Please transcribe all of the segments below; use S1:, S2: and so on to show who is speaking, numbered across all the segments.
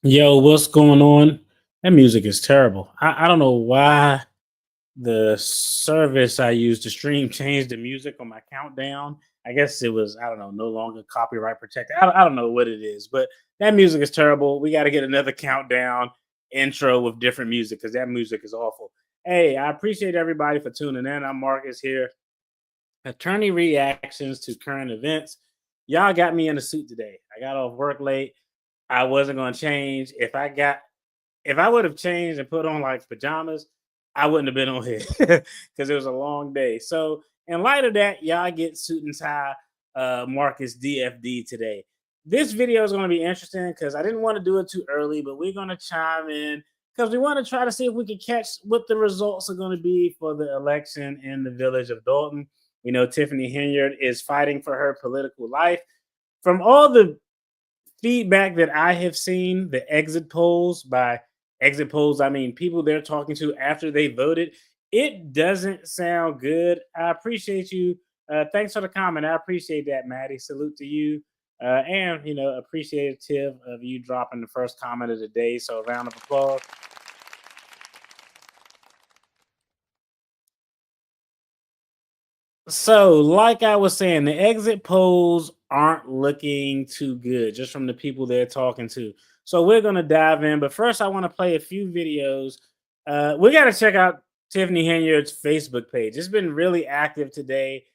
S1: Yo, what's going on? That music is terrible. I don't know why the service I used to stream changed the music on my countdown. I guess it was, I don't know, no longer copyright protected. I don't know what it is, but that music is terrible. We got to get another countdown intro with different music because that music is awful. Hey, I appreciate everybody for tuning in. I'm Marcus here. Attorney reactions to current events. Y'all got me in a suit today. I got off work late. I wasn't going to change. If I would have changed and put on like pajamas, I wouldn't have been on here because it was a long day. So, in light of that, y'all get suit and tie Marcus DFD today. This video is going to be interesting because I didn't want to do it too early, but we're going to chime in because we want to try to see if we can catch what the results are going to be for the election in the village of Dalton. We know Tiffany Henyard is fighting for her political life. From all the feedback that I have seen, the exit polls, by exit polls, I mean people they're talking to after they voted, it doesn't sound good. I appreciate you. Thanks for the comment. I appreciate that, Maddie. Salute to you. And, appreciative of you dropping the first comment of the day. So, a round of applause. So, like I was saying, the exit polls aren't looking too good just from the people they're talking to. So, we're going to dive in. But first, I want to play a few videos. We got to check out Tiffany Henyard's Facebook page. It's been really active today.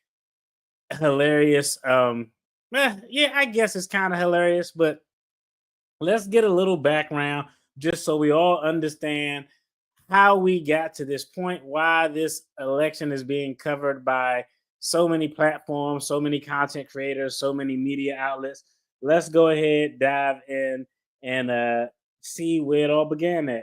S1: Hilarious. Yeah, I guess it's kind of hilarious, but let's get a little background just so we all understand how we got to this point, why this election is being covered by so many platforms, so many content creators, so many media outlets. Let's go ahead, dive in, and see where it all began at.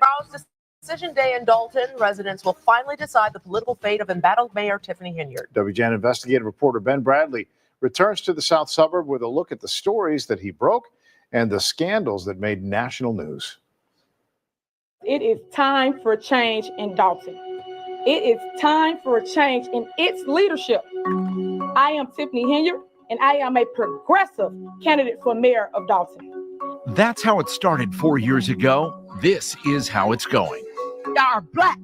S2: Decision day in Dalton, residents will finally decide the political fate of embattled Mayor Tiffany Henyard.
S3: WGN investigative reporter Ben Bradley returns to the south suburb with a look at the stories that he broke and the scandals that made national news.
S4: It is time for a change in Dalton. It is time for a change in its leadership. I am Tiffany Henyard, and I am a progressive candidate for mayor of Dalton.
S5: That's how it started 4 years ago. This is how it's going.
S6: Y'all are black,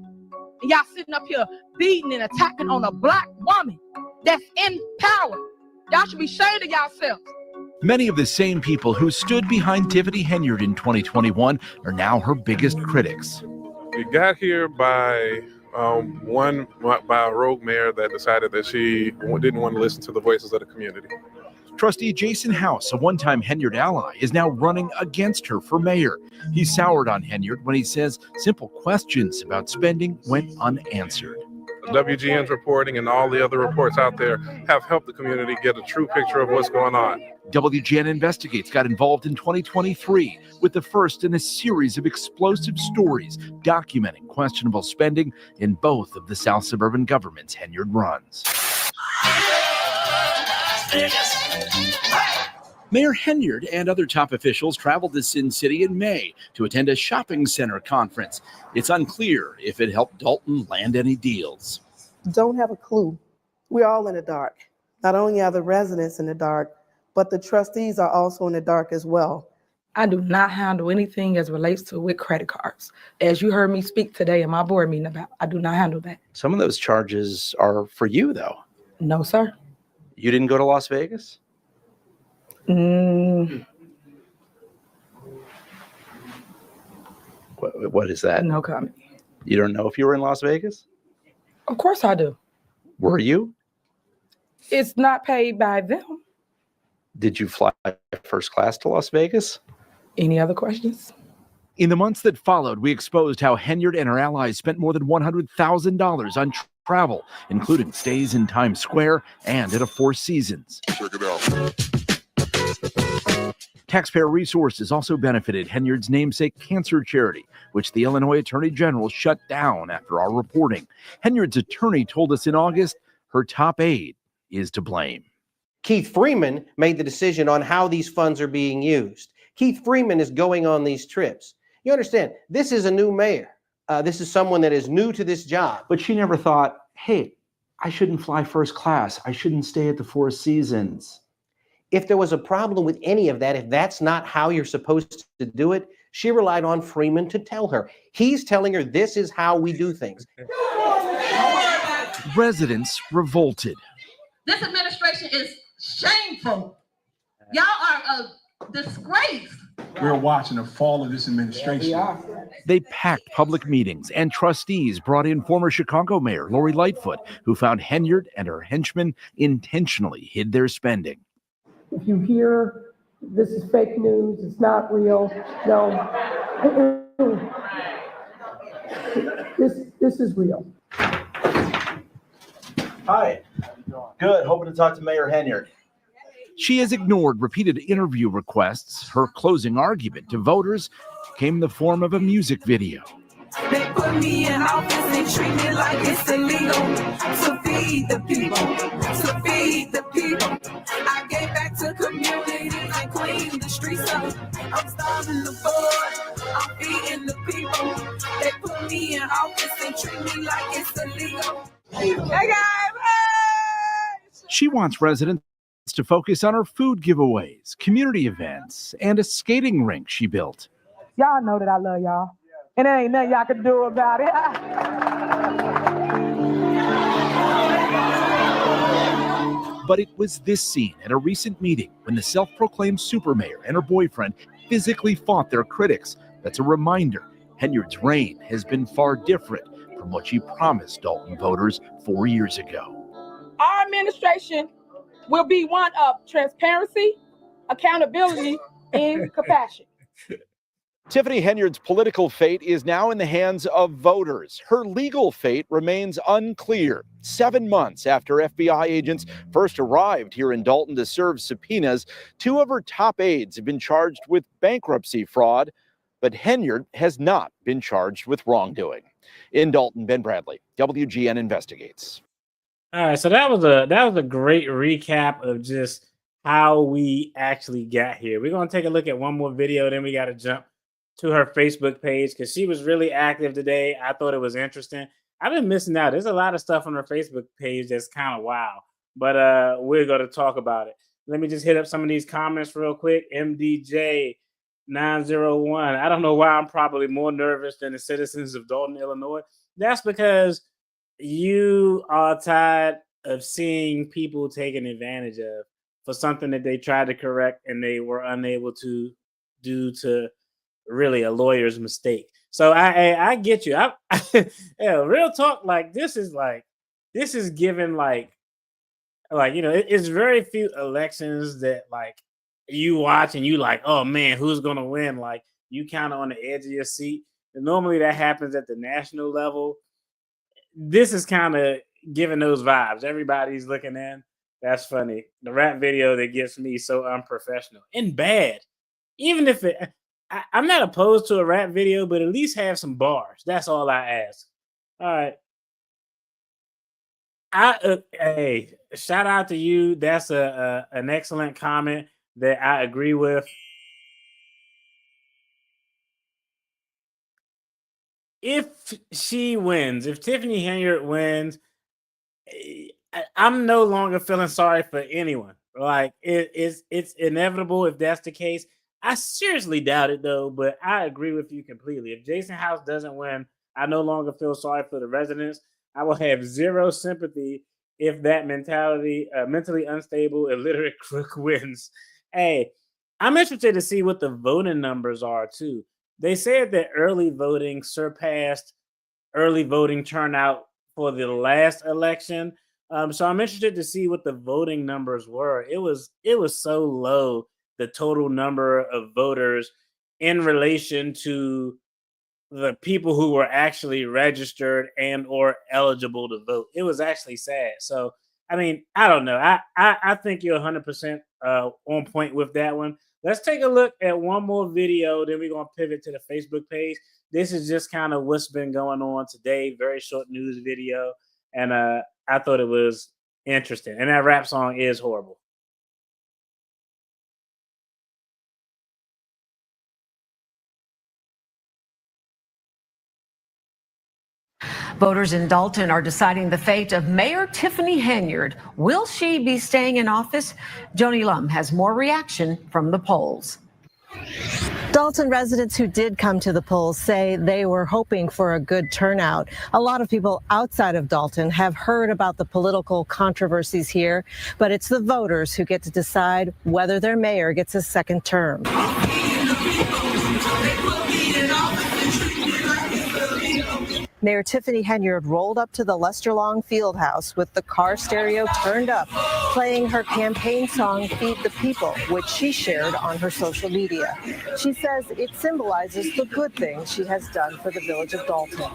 S6: and y'all sitting up here beating and attacking on a black woman that's in power. Y'all should be ashamed of yourselves.
S5: Many of the same people who stood behind Tiffany Henyard in 2021 are now her biggest critics.
S7: We got here by a rogue mayor that decided that she didn't want to listen to the voices of the community.
S5: Trustee Jason House, a one-time Henyard ally, is now running against her for mayor. He soured on Henyard when he says simple questions about spending went unanswered.
S7: WGN's reporting and all the other reports out there have helped the community get a true picture of what's going on.
S5: WGN Investigates got involved in 2023 with the first in a series of explosive stories documenting questionable spending in both of the South Suburban government's Henyard runs. Mayor Henyard and other top officials traveled to Sin City in May to attend a shopping center conference. It's unclear if it helped Dalton land any deals.
S8: Don't have a clue. We're all in the dark. Not only are the residents in the dark, but the trustees are also in the dark as well.
S9: I do not handle anything as relates to with credit cards. As you heard me speak today in my board meeting about, I do not handle that.
S10: Some of those charges are for you, though.
S9: No, sir.
S10: You didn't go to Las Vegas? What is that?
S9: No comment.
S10: You don't know if you were in Las Vegas?
S9: Of course I do.
S10: Were you?
S9: It's not paid by them.
S10: Did you fly first class to Las Vegas?
S9: Any other questions?
S5: In the months that followed, we exposed how Henyard and her allies spent more than $100,000 on travel, including stays in Times Square and at a Four Seasons.
S7: Check it out.
S5: Taxpayer resources also benefited Henyard's namesake cancer charity, which the Illinois Attorney General shut down after our reporting. Henyard's attorney told us in August her top aide is to blame.
S11: Keith Freeman made the decision on how these funds are being used. Keith Freeman is going on these trips. You understand, this is a new mayor. This is someone that is new to this job.
S10: But she never thought, hey, I shouldn't fly first class. I shouldn't stay at the Four Seasons.
S11: If there was a problem with any of that, if that's not how you're supposed to do it, She relied on Freeman to tell her. He's telling her this is how we do things.
S5: Residents revolted.
S6: This administration is shameful. Y'all are a disgrace.
S12: We're watching the fall of this administration.
S5: They packed public meetings, and trustees brought in former Chicago Mayor Lori Lightfoot, who found Henyard and her henchmen intentionally hid their spending.
S4: If you hear this is fake news, it's not real, no, this is real.
S13: Hi. Good. Hoping to talk to Mayor Henyard.
S5: She has ignored repeated interview requests. Her closing argument to voters came in the form of a music video.
S14: They put me in office and treat me like it's illegal to feed the people, to feed the people. I gave back to communities and cleaned the streets up. I'm starving the board, I'm feeding the people. They put me in office and treat me like it's illegal. Hey guys, hey!
S5: She wants residents to focus on her food giveaways, community events, and a skating rink she built.
S4: Y'all know that I love y'all, and there ain't nothing y'all can do about it.
S5: But it was this scene at a recent meeting when the self-proclaimed super mayor and her boyfriend physically fought their critics. That's a reminder Henyard's reign has been far different from what she promised Dalton voters 4 years ago.
S4: Our administration will be one of transparency, accountability, and compassion.
S5: Tiffany Henyard's political fate is now in the hands of voters. Her legal fate remains unclear. 7 months after FBI agents first arrived here in Dalton to serve subpoenas, 2 of her top aides have been charged with bankruptcy fraud, but Henyard has not been charged with wrongdoing. In Dalton, Ben Bradley, WGN Investigates.
S1: All right, so that was a great recap of just how we actually got here. We're gonna take a look at one more video, then we got to jump to her Facebook page because she was really active today. I thought it was interesting. I've been missing out. There's a lot of stuff on her Facebook page that's kind of wow, but we're going to talk about it. Let me just hit up some of these comments real quick. MDJ901. I don't know why I'm probably more nervous than the citizens of Dalton, Illinois. That's because you are tired of seeing people taken advantage of for something that they tried to correct and they were unable to due to really a lawyer's mistake. So I get you. Yeah, real talk. This is given it's very few elections that you watch and you oh man, who's gonna win? You kind of on the edge of your seat. And normally that happens at the national level. This is kind of giving those vibes. Everybody's looking in. That's funny. The rap video that gets me so unprofessional and bad. Even if I'm not opposed to a rap video, but at least have some bars. That's all I ask. All right. Hey, shout out to you. That's an excellent comment that I agree with. If she wins, if Tiffany Henyard wins, I'm no longer feeling sorry for anyone. It's inevitable if that's the case. I seriously doubt it, though, but I agree with you completely. If Jason House doesn't win, I no longer feel sorry for the residents. I will have zero sympathy if that mentally unstable, illiterate crook wins. Hey, I'm interested to see what the voting numbers are, too. They said that early voting surpassed early voting turnout for the last election. So I'm interested to see what the voting numbers were. It was so low, the total number of voters in relation to the people who were actually registered and or eligible to vote. It was actually sad. So, I mean, I don't know. I think you're 100% on point with that one. Let's take a look at one more video. Then we're going to pivot to the Facebook page. This is just kind of what's been going on today. Very short news video. And I thought it was interesting. And that rap song is horrible.
S2: Voters in Dalton are deciding the fate of Mayor Tiffany Henyard. Will she be staying in office? Joni Lum has more reaction from the polls.
S15: Dalton residents who did come to the polls say they were hoping for a good turnout. A lot of people outside of Dalton have heard about the political controversies here, but it's the voters who get to decide whether their mayor gets a second term. Mayor Tiffany Henyard rolled up to the Lester Long Fieldhouse with the car stereo turned up, playing her campaign song, Feed the People, which she shared on her social media. She says it symbolizes the good things she has done for the village of Dalton.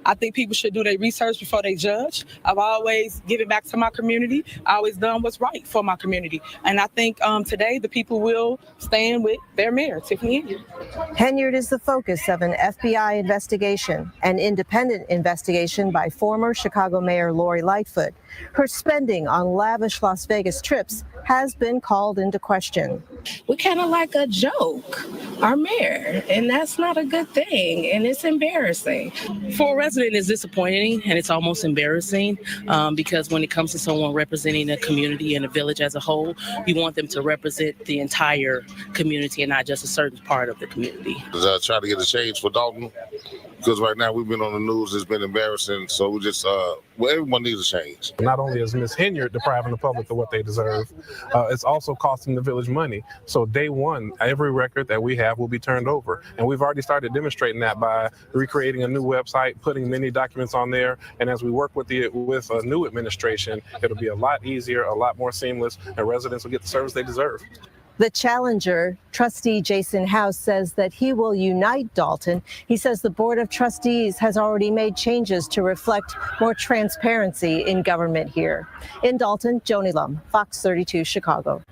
S9: I think people should do their research before they judge. I've always given back to my community. I always done what's right for my community. And I think today the people will stand with their mayor, Tiffany Henyard.
S15: Henyard is the focus of an FBI investigation, an independent investigation by former Chicago Mayor Lori Lightfoot. Her spending on lavish Las Vegas trips has been called into question.
S16: We're kind of like a joke, our mayor, and that's not a good thing, and it's embarrassing. For a resident, it's disappointing, and it's almost embarrassing because when it comes to someone representing a community and a village as a whole, you want them to represent the entire community and not just a certain part of the community.
S17: Try to get a change for Dalton, because right now we've been on the news, it's been embarrassing, so we just, everyone needs a change.
S7: Not only is Ms. Henyard depriving the public of what they deserve, it's also costing the village money. So day one, every record that we have will be turned over. And we've already started demonstrating that by recreating a new website, putting many documents on there. And as we work with a new administration, it'll be a lot easier, a lot more seamless, and residents will get the service they deserve.
S15: The challenger, trustee Jason House, says that he will unite Dalton. He says the Board of Trustees has already made changes to reflect more transparency in government here. In Dalton, Joni Lum, Fox 32, Chicago.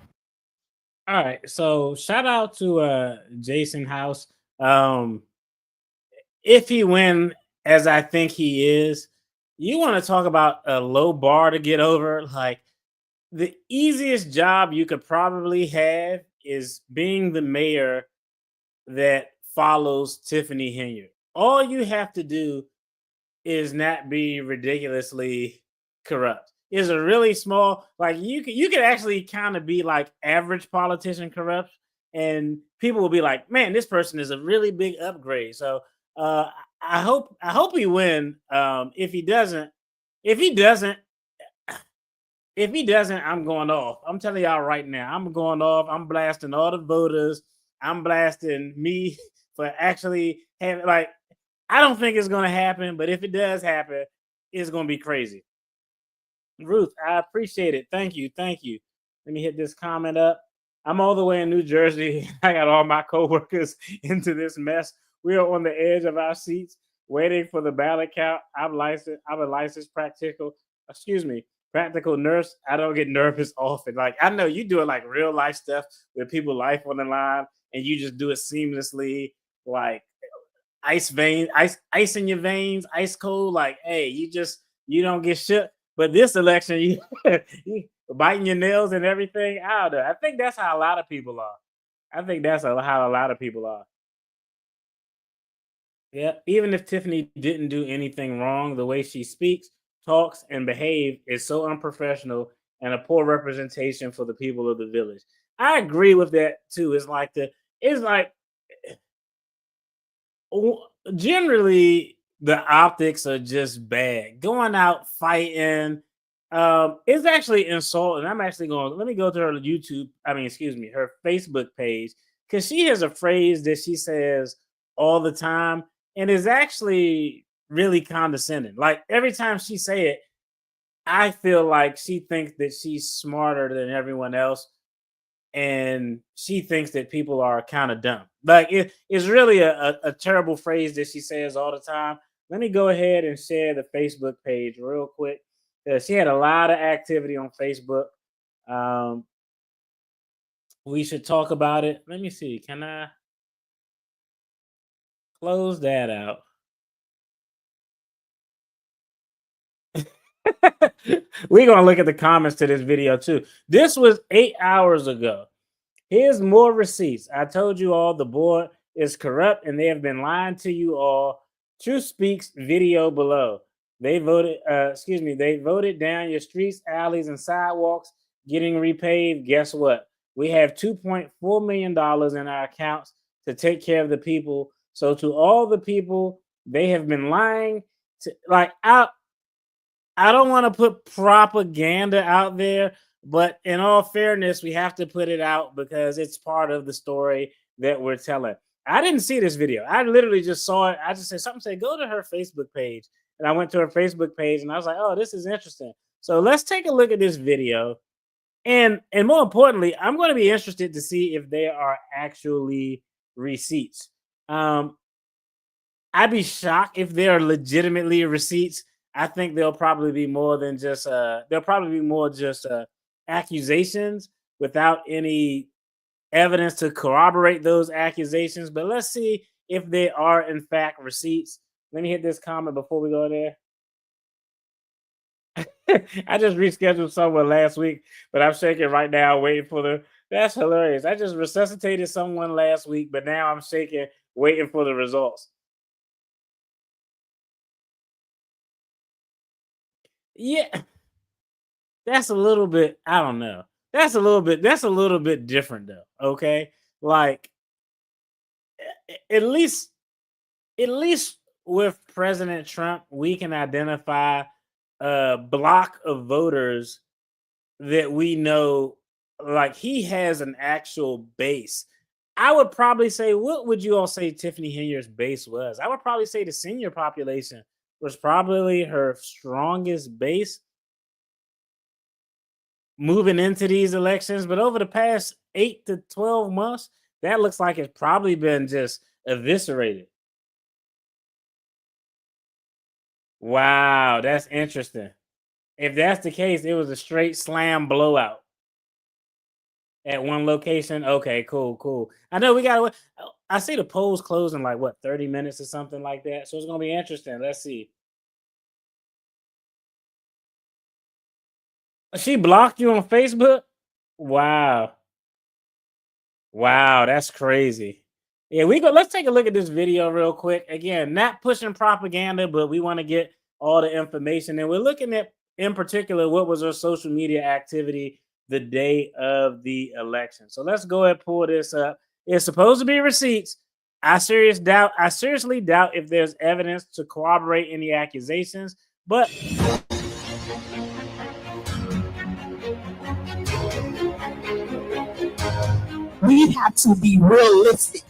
S1: All right, so shout out to Jason House. If he win, as I think he is, you want to talk about a low bar to get over? Like, the easiest job you could probably have is being the mayor that follows Tiffany Henyard. All you have to do is not be ridiculously corrupt. It's a really small, like you could actually kind of be like average politician corrupt, and people will be like, man, this person is a really big upgrade. So I hope he win. If he doesn't, I'm going off. I'm telling y'all right now, I'm going off. I'm blasting all the voters. I'm blasting me for actually having, like, I don't think it's going to happen, but if it does happen, it's going to be crazy. Ruth, I appreciate it. Thank you. Let me hit this comment up. I'm all the way in New Jersey. I got all my coworkers into this mess. We are on the edge of our seats waiting for the ballot count. I'm a licensed practical nurse. I don't get nervous often. Like, I know you do it like real life stuff with people life on the line, and you just do it seamlessly, like ice in your veins, ice cold. Like, hey, you don't get shook. But this election, you biting your nails and everything. I don't know. I think that's how a lot of people are. Yeah, even if Tiffany didn't do anything wrong, the way she speaks, talks, and behave is so unprofessional and a poor representation for the people of the village. I agree with that too. Generally the optics are just bad. Going out fighting is actually insulting. Let me go to her her Facebook page, because she has a phrase that she says all the time and is actually really condescending. Like, every time she say it, I feel like she thinks that she's smarter than everyone else, and she thinks that people are kind of dumb. Like, it's really a terrible phrase that she says all the time. Let me go ahead and share the Facebook page real quick. She had a lot of activity on Facebook. We should talk about it. Let me see. Can I close that out? We're going to look at the comments to this video too. This was 8 hours ago. Here's more receipts. I told you all the board is corrupt and they have been lying to you all. Truth Speaks video below. They voted down your streets, alleys, and sidewalks getting repaved. Guess what? We have $2.4 million in our accounts to take care of the people. So to all the people, they have been lying. I don't want to put propaganda out there, but in all fairness, we have to put it out because it's part of the story that we're telling. I didn't see this video. I literally just saw it. I just said something said, go to her Facebook page. And I went to her Facebook page and I was like, oh, this is interesting. So let's take a look at this video. And more importantly, I'm going to be interested to see if there are actually receipts. I'd be shocked if there are legitimately receipts. I think there'll probably be more than just accusations without any evidence to corroborate those accusations. But let's see if there are in fact receipts. Let me hit this comment before we go there. I just rescheduled someone last week, but I'm shaking right now, waiting for the. That's hilarious. I just resuscitated someone last week, but now I'm shaking, waiting for the results. Yeah, that's a little bit. I don't know. That's a little bit different, though. Okay, like at least with President Trump, we can identify a block of voters that we know, like he has an actual base. I would probably say, what would you all say Tiffany Henyard's base was? I would probably say the senior population was probably her strongest base moving into these elections. But over the past 8 to 12 months, that looks like it's probably been just eviscerated. Wow, that's interesting. If that's the case, it was a straight slam blowout at one location. Okay, cool. I know we got. I see the polls closing in like what 30 minutes or something like that. So it's gonna be interesting. Let's see. She blocked you on Facebook? Wow, that's crazy. Yeah, let's take a look at this video real quick. Again, not pushing propaganda, but we want to get all the information. And we're looking at, in particular, what was her social media activity the day of the election. So let's go ahead and pull this up. It's supposed to be receipts. I seriously doubt if there's evidence to corroborate any accusations, but
S18: we have to be realistic.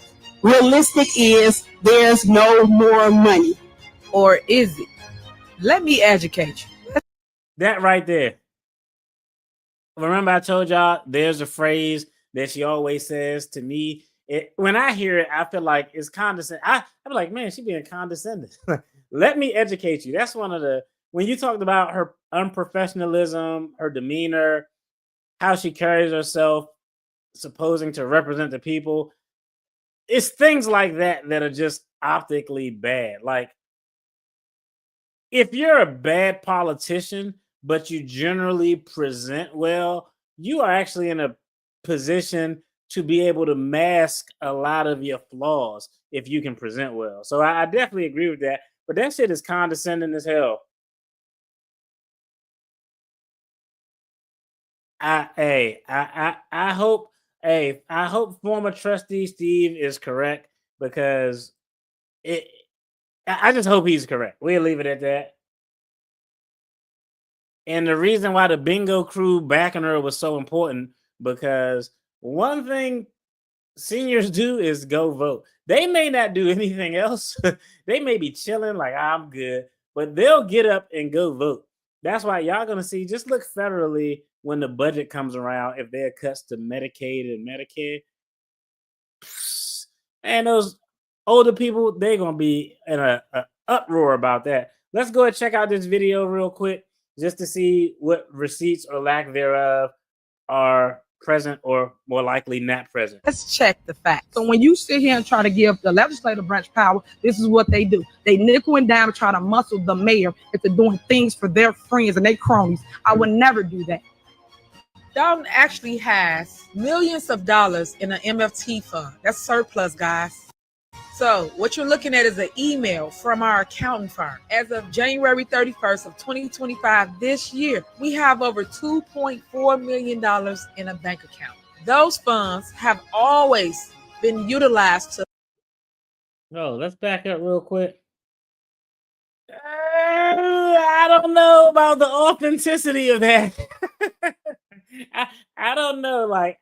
S18: Realistic is there's no more money.
S6: Or is it? Let me educate you.
S1: That right there. Remember I told y'all there's a phrase that she always says to me. When I hear it, I feel like it's condescending. I'm like, man, she being condescending. Let me educate you. That's one of the, when you talked about her unprofessionalism, her demeanor, how she carries herself, supposing to represent the people, it's things like that that are just optically bad. Like, if you're a bad politician, but you generally present well, you are actually in a position to be able to mask a lot of your flaws if you can present well. So I definitely agree with that. But that shit is condescending as hell. I hope former trustee Steve is correct, because I just hope he's correct. We'll leave it at that. And the reason why the bingo crew backing her was so important, because one thing seniors do is go vote. They may not do anything else. They may be chilling like, I'm good, but they'll get up and go vote. That's why y'all gonna see, just look federally when the budget comes around, if there are cuts to Medicaid and Medicare. And those older people, they're gonna be in a uproar about that. Let's go and check out this video real quick, just to see what receipts or lack thereof are present, or more likely not present.
S6: Let's check the facts. So when you sit here and try to give the legislative branch power, this is what they do. They nickel and dime and try to muscle the mayor into doing things for their friends and their cronies. I would never do that. Dalton actually has millions of dollars in an MFT fund. That's surplus, guys. So what you're looking at is an email from our accounting firm. As of January 31st of 2025, this year, we have over $2.4 million in a bank account.
S4: Those funds have always been utilized to.
S1: Oh, let's back up real quick. I don't know about the authenticity of that. I don't know. Like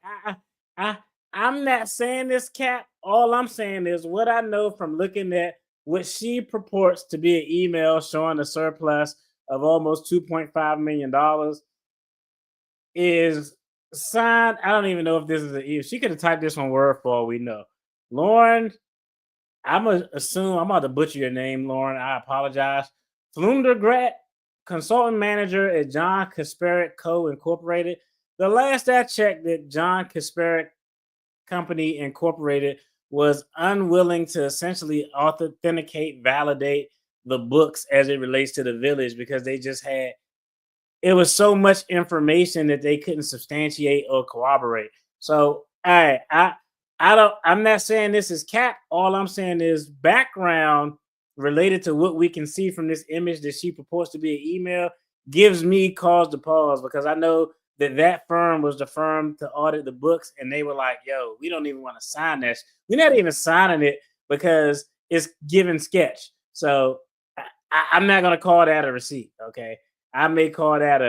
S1: I I'm not saying this, Cap. All I'm saying is what I know from looking at what she purports to be an email showing a surplus of almost $2.5 million is signed. I don't even know if this is an email. She could have typed this on Word for all we know. Lauren, I'm gonna assume I'm about to butcher your name, Lauren. I apologize. Flundergrat, consultant manager at John Kasparek Co. Incorporated. The last I checked, that John Kasparek Company Incorporated was unwilling to essentially authenticate, validate the books as it relates to the village because they just had it was so much information that they couldn't substantiate or corroborate. So I'm not saying this is cap. All I'm saying is background related to what we can see from this image that she purports to be an email gives me cause to pause because I know that firm was the firm to audit the books and they were like, yo, we don't even want to sign this. We're not even signing it because it's given sketch. So I'm not going to call that a receipt. Okay. I may call that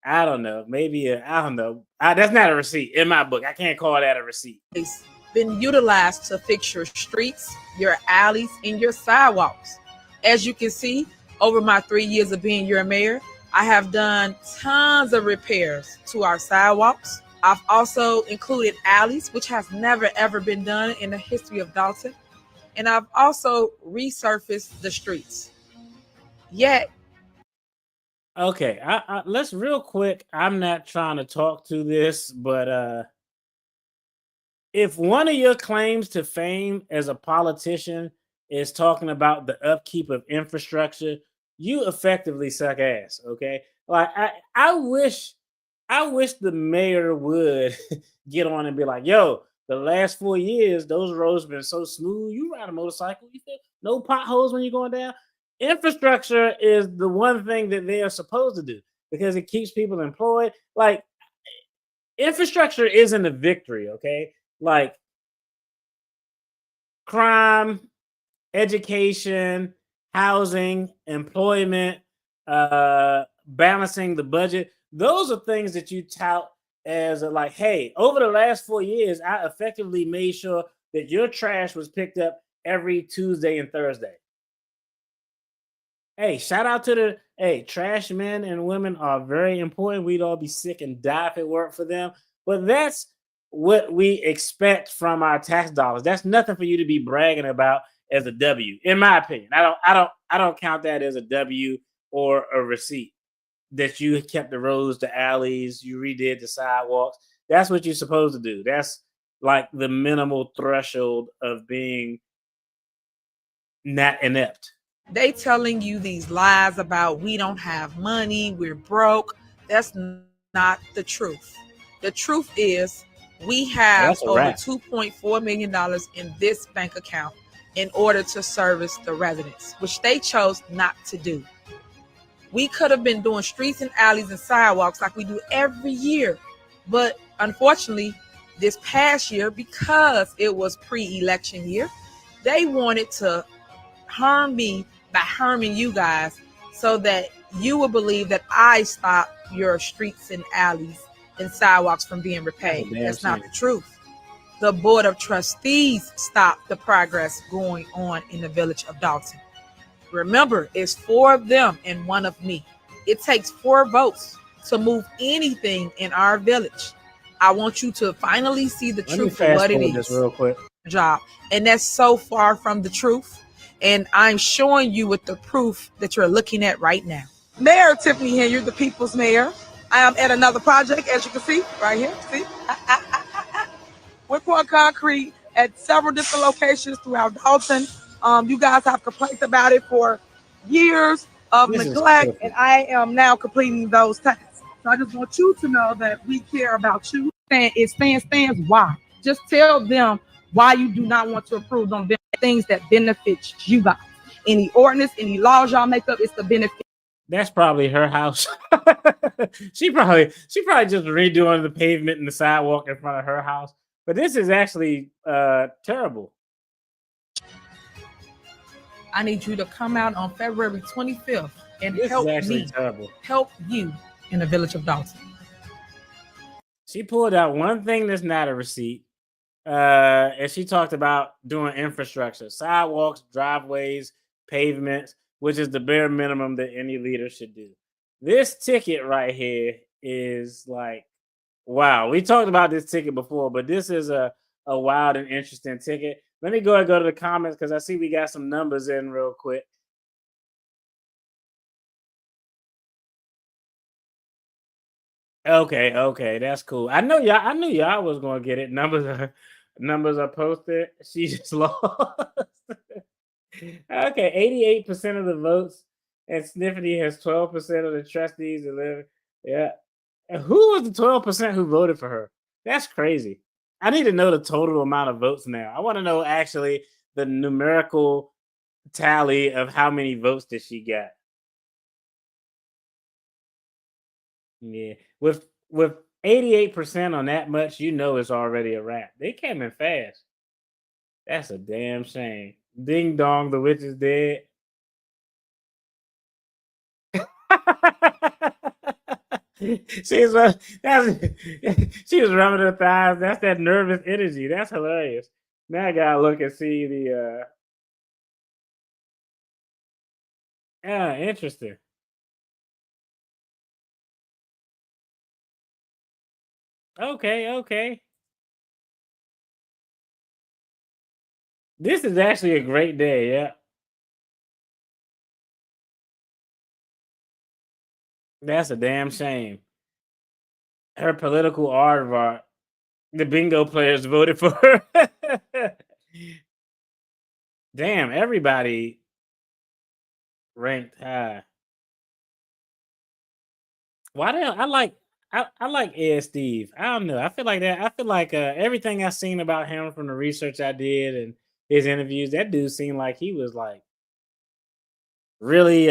S1: I don't know. Maybe I don't know. That's not a receipt in my book. I can't call that a receipt.
S4: It's been utilized to fix your streets, your alleys, and your sidewalks. As you can see, over my 3 years of being your mayor, I have done tons of repairs to our sidewalks. I've also included alleys, which has never ever been done in the history of Dalton. And I've also resurfaced the streets. Yet,
S1: okay, let's real quick. I'm not trying to talk to this, but if one of your claims to fame as a politician is talking about the upkeep of infrastructure, you effectively suck ass. Okay, like I wish the mayor would get on and be like, yo, the last 4 years, those roads have been so smooth. You ride a motorcycle, you feel no potholes when you're going down. Infrastructure is the one thing that they are supposed to do because it keeps people employed. Like, infrastructure isn't a victory, okay? Like, crime, education, housing, employment, balancing the budget. Those are things that you tout as like, hey, over the last 4 years, I effectively made sure that your trash was picked up every Tuesday and Thursday. Hey, shout out to trash men and women are very important. We'd all be sick and die if it weren't for them. But that's what we expect from our tax dollars. That's nothing for you to be bragging about as a W, in my opinion. I don't count that as a W or a receipt that you kept the roads, the alleys, you redid the sidewalks. That's what you're supposed to do. That's like the minimal threshold of being not inept.
S4: they telling you these lies about we don't have money, we're broke. That's not the truth. The truth is we have over $2.4 million in this bank account in order to service the residents, which they chose not to do. We could have been doing streets and alleys and sidewalks like we do every year. But unfortunately, this past year, because it was pre-election year, they wanted to harm me by harming you guys so that you would believe that I stopped your streets and alleys and sidewalks from being repaid. That's not the truth. The Board of Trustees stopped the progress going on in the village of Dalton. Remember, it's 4 of them and 1 of me. It takes 4 votes to move anything in our village. I want you to finally see the truth of what it is.
S1: Real quick.
S4: Job. And that's so far from the truth. And I'm showing you with the proof that you're looking at right now.
S6: Mayor Tiffany Henyard, the people's mayor. I am at another project, as you can see, right here. See? We're pouring concrete at several different locations throughout Dalton. You guys have complaints about it for years of neglect, and I am now completing those tasks. So I just want you to know that we care about you. And it stands why. Just tell them why you do not want to approve on things that benefit you guys. Any ordinance, any laws y'all make up, it's the benefit.
S1: That's probably her house. she probably just redoing the pavement and the sidewalk in front of her house. But this is actually terrible.
S6: I need you to come out on February 25th and
S1: This
S6: help
S1: is actually
S6: me
S1: terrible.
S6: help you in the village of Dalton.
S1: She pulled out one thing that's not a receipt. And she talked about doing infrastructure, sidewalks, driveways, pavements, which is the bare minimum that any leader should do. This ticket right here is like, wow. We talked about this ticket before, but this is a wild and interesting ticket. Let me go to the comments because I see we got some numbers in real quick. Okay, that's cool. I knew y'all was gonna get it. Numbers are posted. She just lost. Okay, 88% of the votes, and Sniffany has 12% of the trustees. Yeah. And who was the 12% who voted for her? That's crazy. I need to know the total amount of votes now. I want to know actually the numerical tally of how many votes did she get. Yeah, with 88% on that much, you know it's already a wrap. They came in fast. That's a damn shame. Ding dong, the witch is dead. She was she was rubbing her thighs. That's that nervous energy. That's hilarious. Now I gotta look and see the yeah, interesting. Okay. This is actually a great day, yeah. That's a damn shame. Her political aardvark. The bingo players voted for her. Damn, everybody ranked high. Why the hell? I like Ed Steve. I don't know. I feel like that. I feel like everything I seen about him from the research I did and his interviews, that dude seemed like he was like really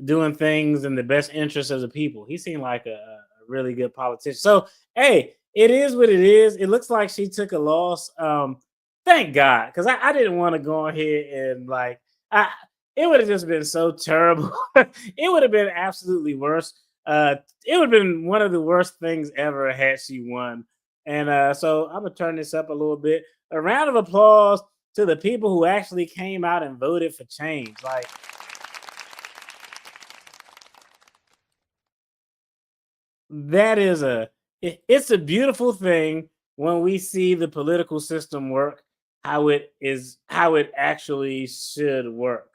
S1: doing things in the best interest of the people. He seemed like a really good politician. So hey, it is what it is. It looks like she took a loss. Thank God, because I didn't want to go on here and like it would have just been so terrible. It would have been absolutely worse. It would have been one of the worst things ever had she won. And so I'm gonna turn this up a little bit. A round of applause to the people who actually came out and voted for change. Like, that is it's a beautiful thing when we see the political system work how it actually should work.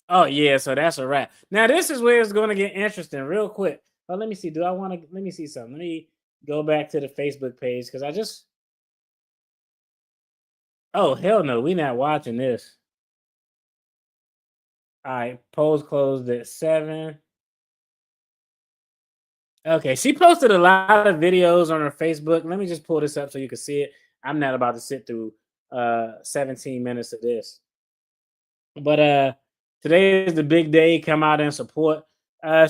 S1: Oh yeah, so that's a wrap. Now this is where it's going to get interesting real quick. Oh, let me see. Do I want to? Let me see something. Let me go back to the Facebook page because I just. Oh hell no, we not watching this. All right, polls closed at 7. Okay, she posted a lot of videos on her Facebook. Let me just pull this up so you can see it. I'm not about to sit through 17 minutes of this. But today is the big day. Come out and support.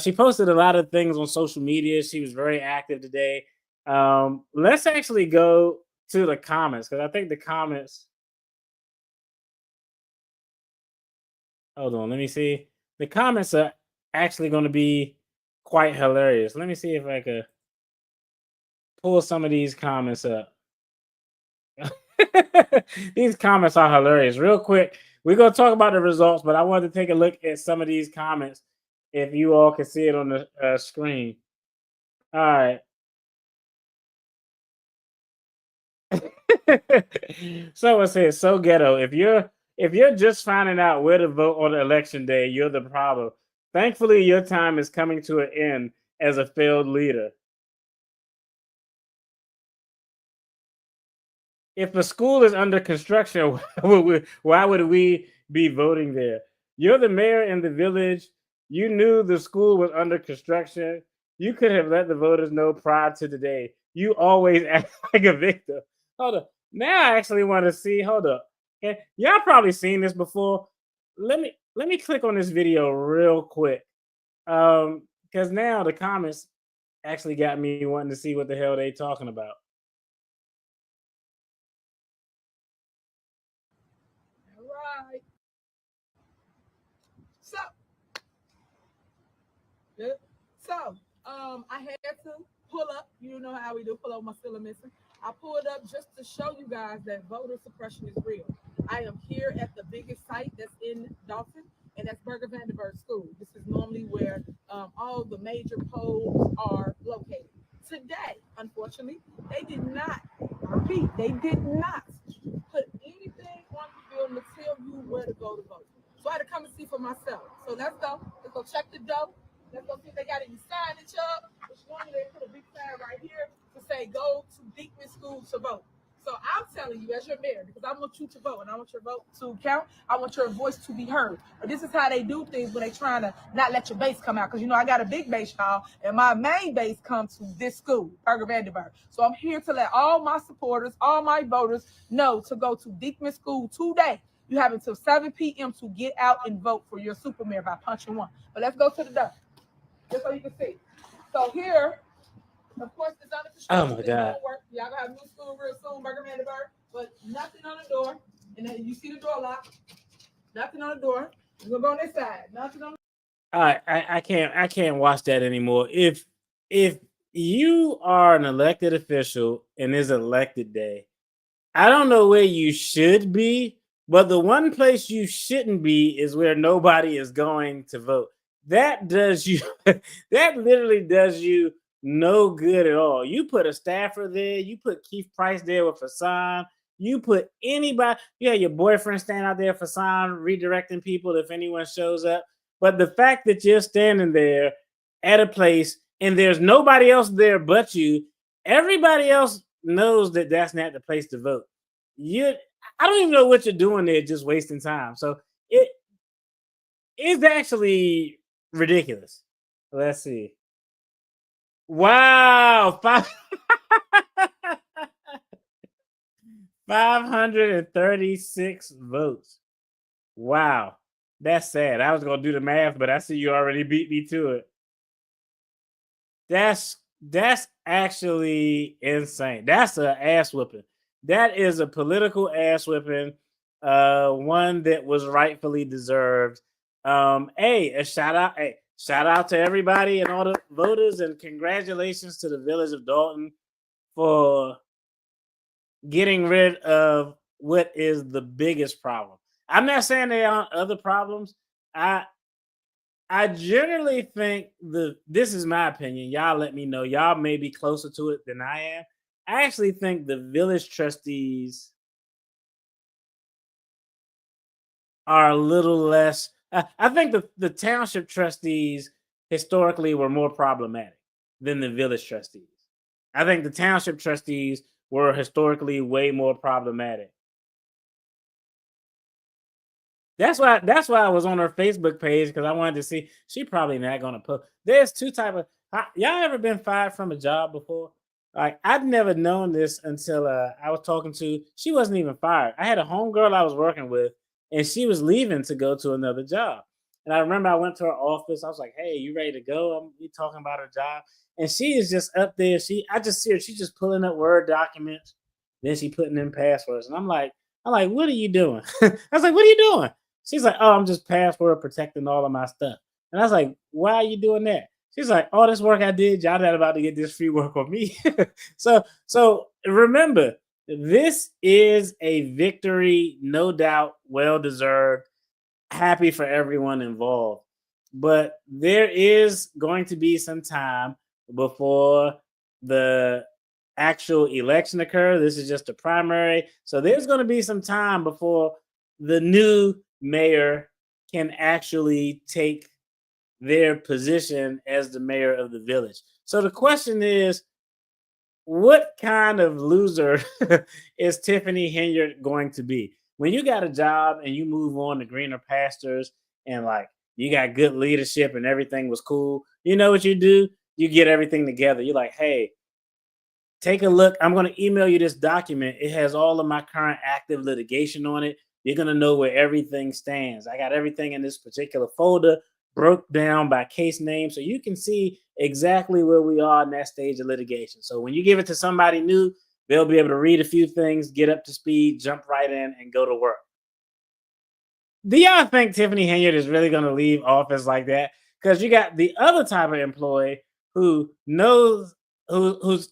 S1: She posted a lot of things on social media. She was very active today. Let's actually go to the comments because I think the comments. Hold on, let me see. The comments are actually going to be quite hilarious. Let me see if I could pull some of these comments up. These comments are hilarious. Real quick, we're going to talk about the results, but I wanted to take a look at some of these comments if you all can see it on the screen. All right. Someone says, so ghetto. If you're just finding out where to vote on election day, you're the problem. Thankfully, your time is coming to an end as a failed leader. If the school is under construction, why would we be voting there? You're the mayor in the village. You knew the school was under construction. You could have let the voters know prior to today. You always act like a victim. Hold up. Now I actually want to see. Hold up. Okay. Y'all probably seen this before. Let me let me click on this video real quick. Because now the comments actually got me wanting to see what the hell they talking about.
S4: All right. So, good. So, I had to pull up. You know how we do. Pull up my still missing. I pulled up just to show you guys that voter suppression is real. I am here at the biggest site that's in Dawson, and that's Burger Vanderbilt School. This is normally where all the major polls are located. Today, unfortunately, they did not, I repeat, they did not put anything on the bill to tell you where to go to vote. So I had to come and see for myself. So let's go. Let's go check the dough. Let's go see if they got any signage up. Which normally they put a big sign right here to say go to Beekman School to vote. So I'm telling you as your mayor, because I want you to vote and I want your vote to count. I want your voice to be heard. But this is how they do things when they trying to not let your base come out. Because, you know, I got a big base, y'all, and my main base comes to this school, Burger Vanderbilt. So I'm here to let all my supporters, all my voters know to go to Beekman School today. You have until 7 p.m. to get out and vote for your super mayor by punching one. But let's go to the door, just so you can see. So here, of course, it's under construction.
S1: Oh my God.
S4: Y'all gonna have new school real soon, Burger Vanderbilt, but nothing on the door. And then you see the door locked. Nothing on the door. We're gonna go on this side. Nothing on the
S1: All right, I can't watch that anymore. If you are an elected official and it's elected day, I don't know where you should be, but the one place you shouldn't be is where nobody is going to vote. That does you that literally does you no good at all. You put a staffer there, you put Keith Price there with a sign, you put anybody, you have your boyfriend stand out there for sign, redirecting people if anyone shows up. But the fact that you're standing there at a place and there's nobody else there but you, everybody else knows that that's not the place to vote. I don't even know what you're doing there, just wasting time. So it is actually ridiculous. Let's see. Wow, 536 votes. Wow, that's sad. I was gonna do the math, but I see you already beat me to it. That's actually insane. That's an ass whooping. That is a political ass whipping, one that was rightfully deserved. A shout out to everybody and all the voters, and congratulations to the village of Dalton for getting rid of what is the biggest problem. I'm not saying there aren't other problems. I generally think this is my opinion. Y'all let me know. Y'all may be closer to it than I am. I actually think the village trustees are a little less. I think the township trustees historically were more problematic than the village trustees. I think the township trustees were historically way more problematic. That's why I was on her Facebook page, because I wanted to see. She probably not gonna post. There's two type of y'all ever been fired from a job before? Like, I'd never known this until I was talking to. She wasn't even fired. I had a homegirl I was working with, and she was leaving to go to another job. And I remember I went to her office. I was like, "Hey, you ready to go?" We talking about her job, and she is just up there. I just see her. She's just pulling up Word documents. Then she putting in passwords, and I'm like, "What are you doing?" I was like, "What are you doing?" She's like, "Oh, I'm just password protecting all of my stuff." And I was like, "Why are you doing that?" She's like, "All this work I did, y'all not about to get this free work on me." So remember, this is a victory, no doubt, well deserved. Happy for everyone involved. But there is going to be some time before the actual election occurs. This is just a primary. So there's going to be some time before the new mayor can actually take their position as the mayor of the village. So the question is, what kind of loser is Tiffany Henyard going to be? When you got a job and you move on to greener pastures and like you got good leadership and everything was cool, you know what you do? You get everything together. You're like, "Hey, take a look. I'm going to email you this document. It has all of my current active litigation on it. You're going to know where everything stands. I got everything in this particular folder broke down by case name, so you can see exactly where we are in that stage of litigation. So when you give it to somebody new, they'll be able to read a few things, get up to speed, jump right in, and go to work. Do y'all think Tiffany Henyard is really going to leave office like that? Because you got the other type of employee who knows who's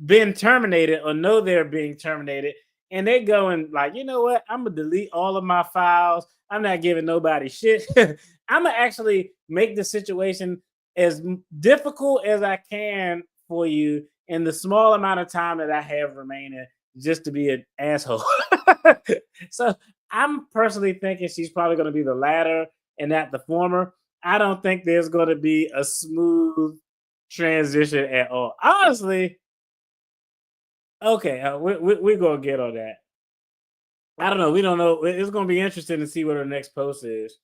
S1: been terminated or know they're being terminated, and they go and like, you know what? I'm gonna delete all of my files. I'm not giving nobody shit. I'm gonna actually make the situation as difficult as I can for you in the small amount of time that I have remaining, just to be an asshole. So I'm personally thinking she's probably going to be the latter and not the former. I don't think there's going to be a smooth transition at all. Honestly, okay, we're going to get on that. I don't know. We don't know. It's going to be interesting to see what her next post is.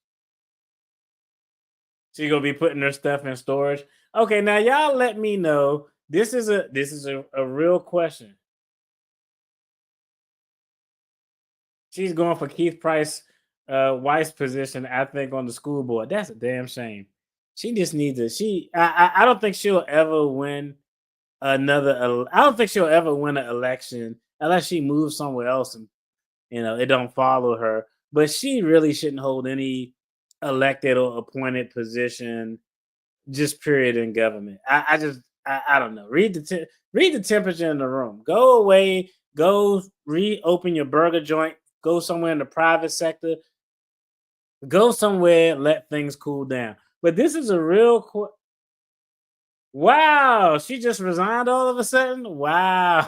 S1: She's going to be putting her stuff in storage. Okay, now y'all let me know. This is a real question. She's going for Keith Price wife's position, I think, on the school board. That's a damn shame. She just needs to. I don't think she'll ever win another. I don't think she'll ever win an election unless she moves somewhere else and it don't follow her. But she really shouldn't hold any elected or appointed position, just period, in government. I don't know. Read the temperature in the room. Go away. Go reopen your burger joint. Go somewhere in the private sector. Go somewhere, let things cool down. But this is a real wow. She just resigned all of a sudden. Wow.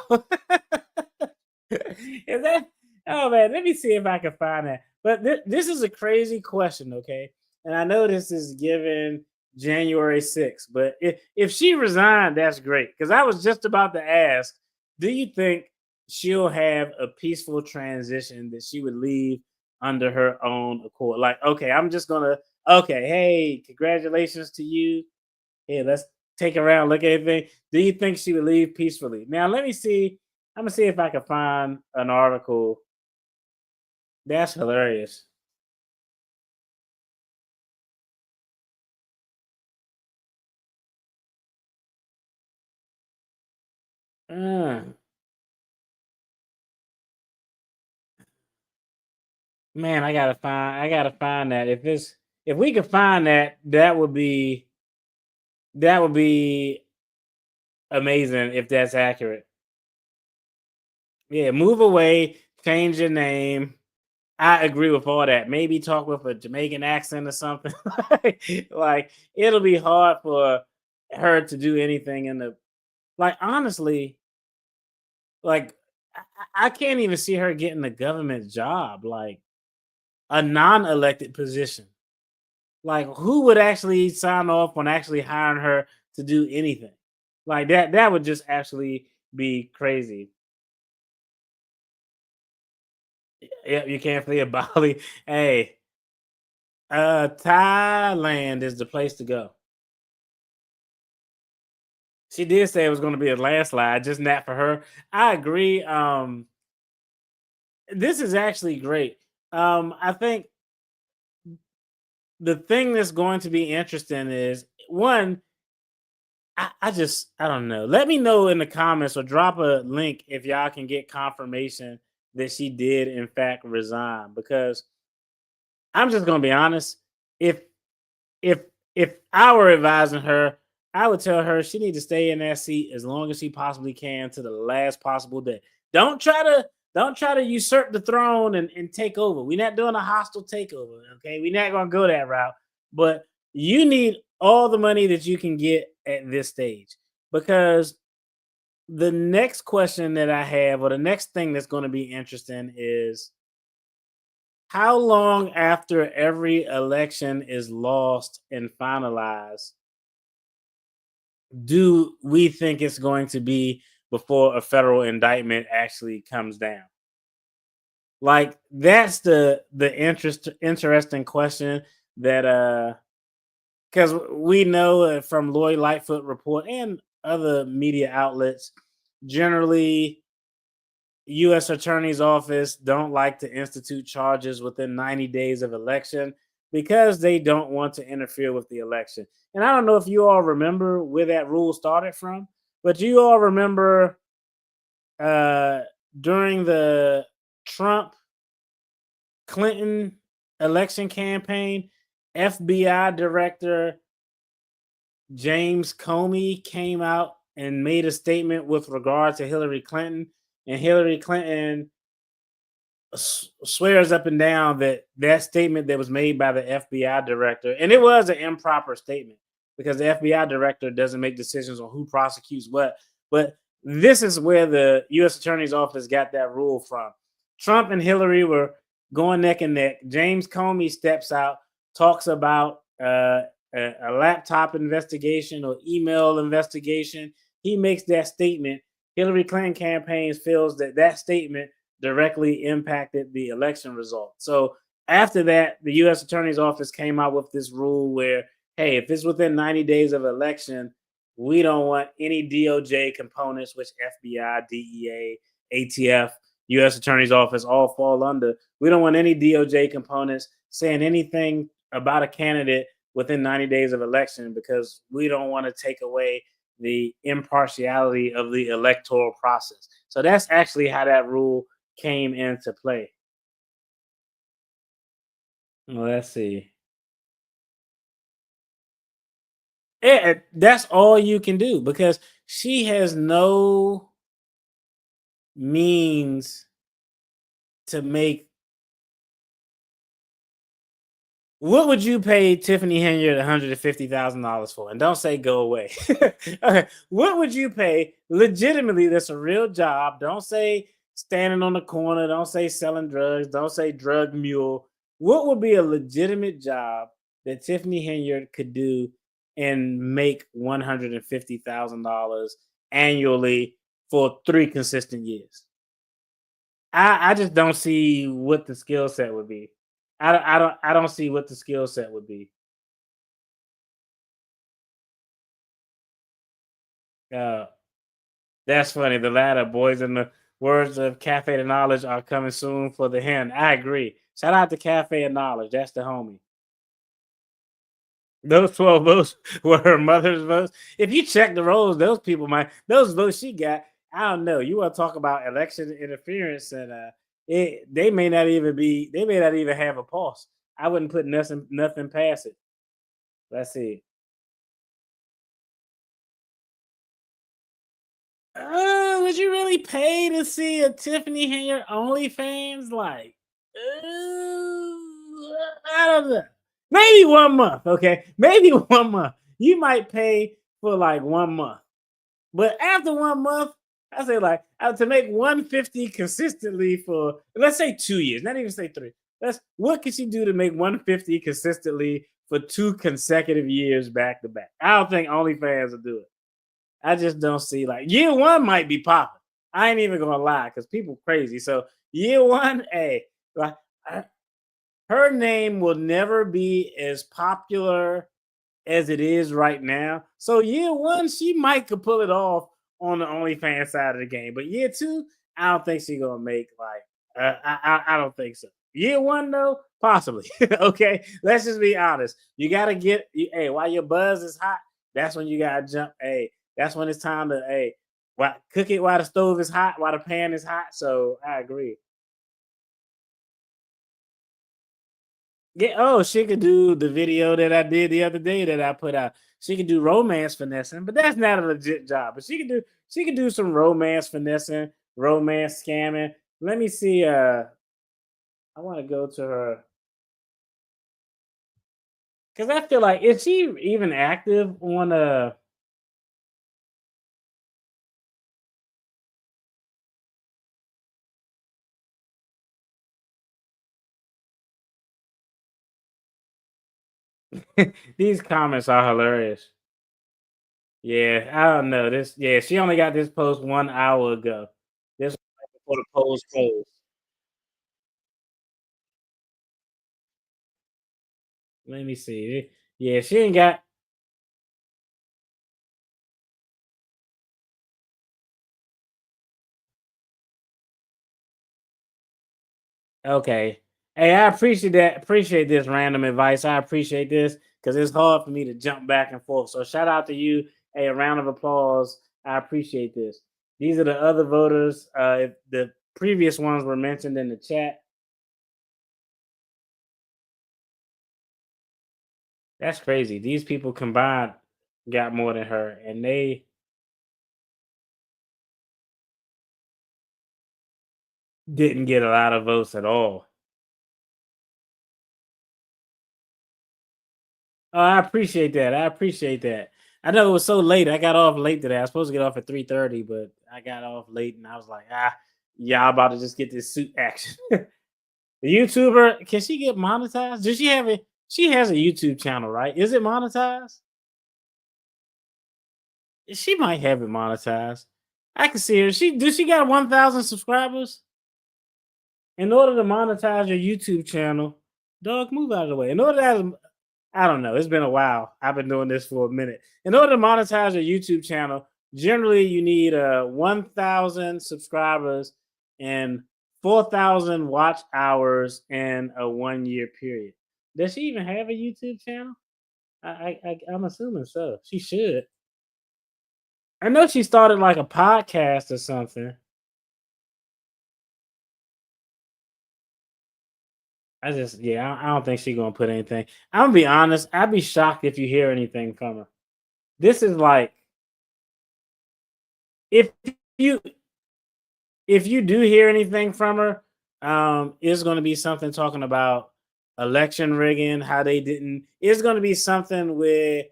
S1: Is that? Oh man, let me see if I can find that. But this is a crazy question, okay? And I know this is given January 6th, but if she resigned, that's great. Because I was just about to ask, do you think she'll have a peaceful transition that she would leave under her own accord? Like, okay, okay, hey, congratulations to you. Hey, let's take a round, look at everything. Do you think she would leave peacefully? Now, let me see. I'm gonna see if I can find an article. That's hilarious. Man, I gotta find that. If we could find that, that would be amazing if that's accurate. Yeah, move away, change your name. I agree with all that. Maybe talk with a Jamaican accent or something. Like it'll be hard for her to do anything in the like honestly, like I can't even see her getting a government job, like a non-elected position. Like who would actually sign off on actually hiring her to do anything? Like that would just actually be crazy. Yeah, you can't play a Bali. Hey, Thailand is the place to go. She did say it was going to be a landslide, just not for her. I agree. This is actually great. I think the thing that's going to be interesting is one. I don't know. Let me know in the comments or drop a link if y'all can get confirmation that she did in fact resign. Because I'm just gonna be honest. If if if I were advising her, I would tell her she need to stay in that seat as long as she possibly can to the last possible day. Don't try to usurp the throne and take over. We're not doing a hostile takeover, okay? We're not gonna go that route. But you need all the money that you can get at this stage. Because the next question that I have, or the next thing that's going to be interesting is how long after every election is lost and finalized do we think it's going to be before a federal indictment actually comes down? Like that's the interesting question that because we know from Lloyd Lightfoot report and other media outlets, generally U.S. Attorney's Office don't like to institute charges within 90 days of election because they don't want to interfere with the election. And I don't know if you all remember where that rule started from, but you all remember uh, during the Trump Clinton election campaign, FBI Director James Comey came out and made a statement with regard to Hillary Clinton, and Hillary Clinton swears up and down that that statement that was made by the FBI director, and it was an improper statement because the FBI director doesn't make decisions on who prosecutes what. But this is where the U.S. Attorney's Office got that rule from. Trump and Hillary were going neck and neck. James Comey steps out, talks about a laptop investigation or email investigation. He makes that statement. Hillary Clinton campaign feels that that statement directly impacted the election result. So after that, the U.S. Attorney's Office came out with this rule where, hey, if it's within 90 days of election, we don't want any DOJ components, which FBI, DEA, ATF, U.S. Attorney's Office all fall under. We don't want any DOJ components saying anything about a candidate within 90 days of election because we don't want to take away the impartiality of the electoral process. So that's actually how that rule came into play. Well, let's see. Yeah, that's all you can do because she has no means to make. What would you pay Tiffany Henyard $150,000 for? And don't say go away. Okay. What would you pay legitimately? That's a real job. Don't say standing on the corner. Don't say selling drugs. Don't say drug mule. What would be a legitimate job that Tiffany Henyard could do and make $150,000 annually for 3 consistent years? I just don't see what the skill set would be. I don't see what the skill set would be. Uh, that's funny. The latter, boys, and the words of Cafe of Knowledge are coming soon for the hen. I agree. Shout out to Cafe of Knowledge. That's the homie. Those 12 votes were her mother's votes. If you check the rolls, those people might those votes she got. I don't know. You want to talk about election interference, and they may not even be. They may not even have a pulse. I wouldn't put nothing past it. Let's see. Would you really pay to see a Tiffany Henyard OnlyFans? Like, I don't know. Maybe 1 month, okay? Maybe 1 month. You might pay for like 1 month. But after 1 month, I say like to make 150 consistently for let's say 2 years, not even say 3. What can she do to make 150 consistently for 2 consecutive years back to back? I don't think OnlyFans will do it. I just don't see like year 1 might be popping. I ain't even gonna lie because people crazy. So year 1, hey, like her name will never be as popular as it is right now. So year 1, she might could pull it off on the OnlyFans side of the game. But year 2, I don't think she's gonna make like I don't think so. Year 1 though, possibly. Okay, let's just be honest. You gotta get hey while your buzz is hot. That's when you gotta jump. Hey, that's when it's time to cook it while the stove is hot, while the pan is hot. So I agree. Yeah. Oh, she could do the video that I did the other day that I put out. She could do romance finessing, but that's not a legit job. But she could do some romance finessing, romance scamming. Let me see. I want to go to her because I feel like is she even active on these comments are hilarious. Yeah, I don't know. She only got this post 1 hour ago. This was right before the polls closed. Let me see. Yeah, she ain't got Okay. Hey, I appreciate that. Appreciate this random advice. I appreciate this because it's hard for me to jump back and forth. So shout out to you. Hey, a round of applause. I appreciate this. These are the other voters. If the previous ones were mentioned in the chat. That's crazy. These people combined got more than her, and they didn't get a lot of votes at all. Oh, I appreciate that. I appreciate that. I know it was so late. I got off late today. I was supposed to get off at 3:30, but I got off late and I was like, y'all about to just get this suit action. The YouTuber, can she get monetized? Does she have it? She has a YouTube channel, right? Is it monetized? She might have it monetized. I can see her. She got 1,000 subscribers? In order to monetize your YouTube channel, dog, move out of the way. In order to I don't know. It's been a while. I've been doing this for a minute. In order to monetize your YouTube channel, generally you need 1,000 subscribers and 4,000 watch hours in a 1 year period. Does she even have a YouTube channel? I'm assuming so. She should. I know she started like a podcast or something. I don't think she's gonna put anything. I'm gonna be honest. I'd be shocked if you hear anything from her. This is like if you if you do hear anything from her, it's going to be something talking about election rigging, how they didn't. It's going to be something where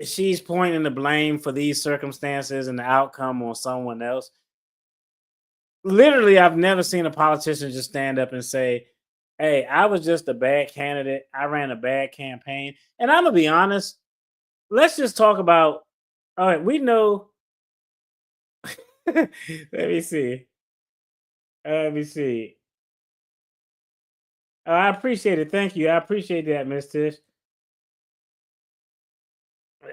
S1: she's pointing the blame for these circumstances and the outcome on someone else. Literally, I've never seen a politician just stand up and say, "Hey, I was just a bad candidate. I ran a bad campaign." And I'm gonna be honest. Let's just talk about. All right, we know. Let me see. Let me see. I appreciate it. Thank you. I appreciate that, Miss Tish.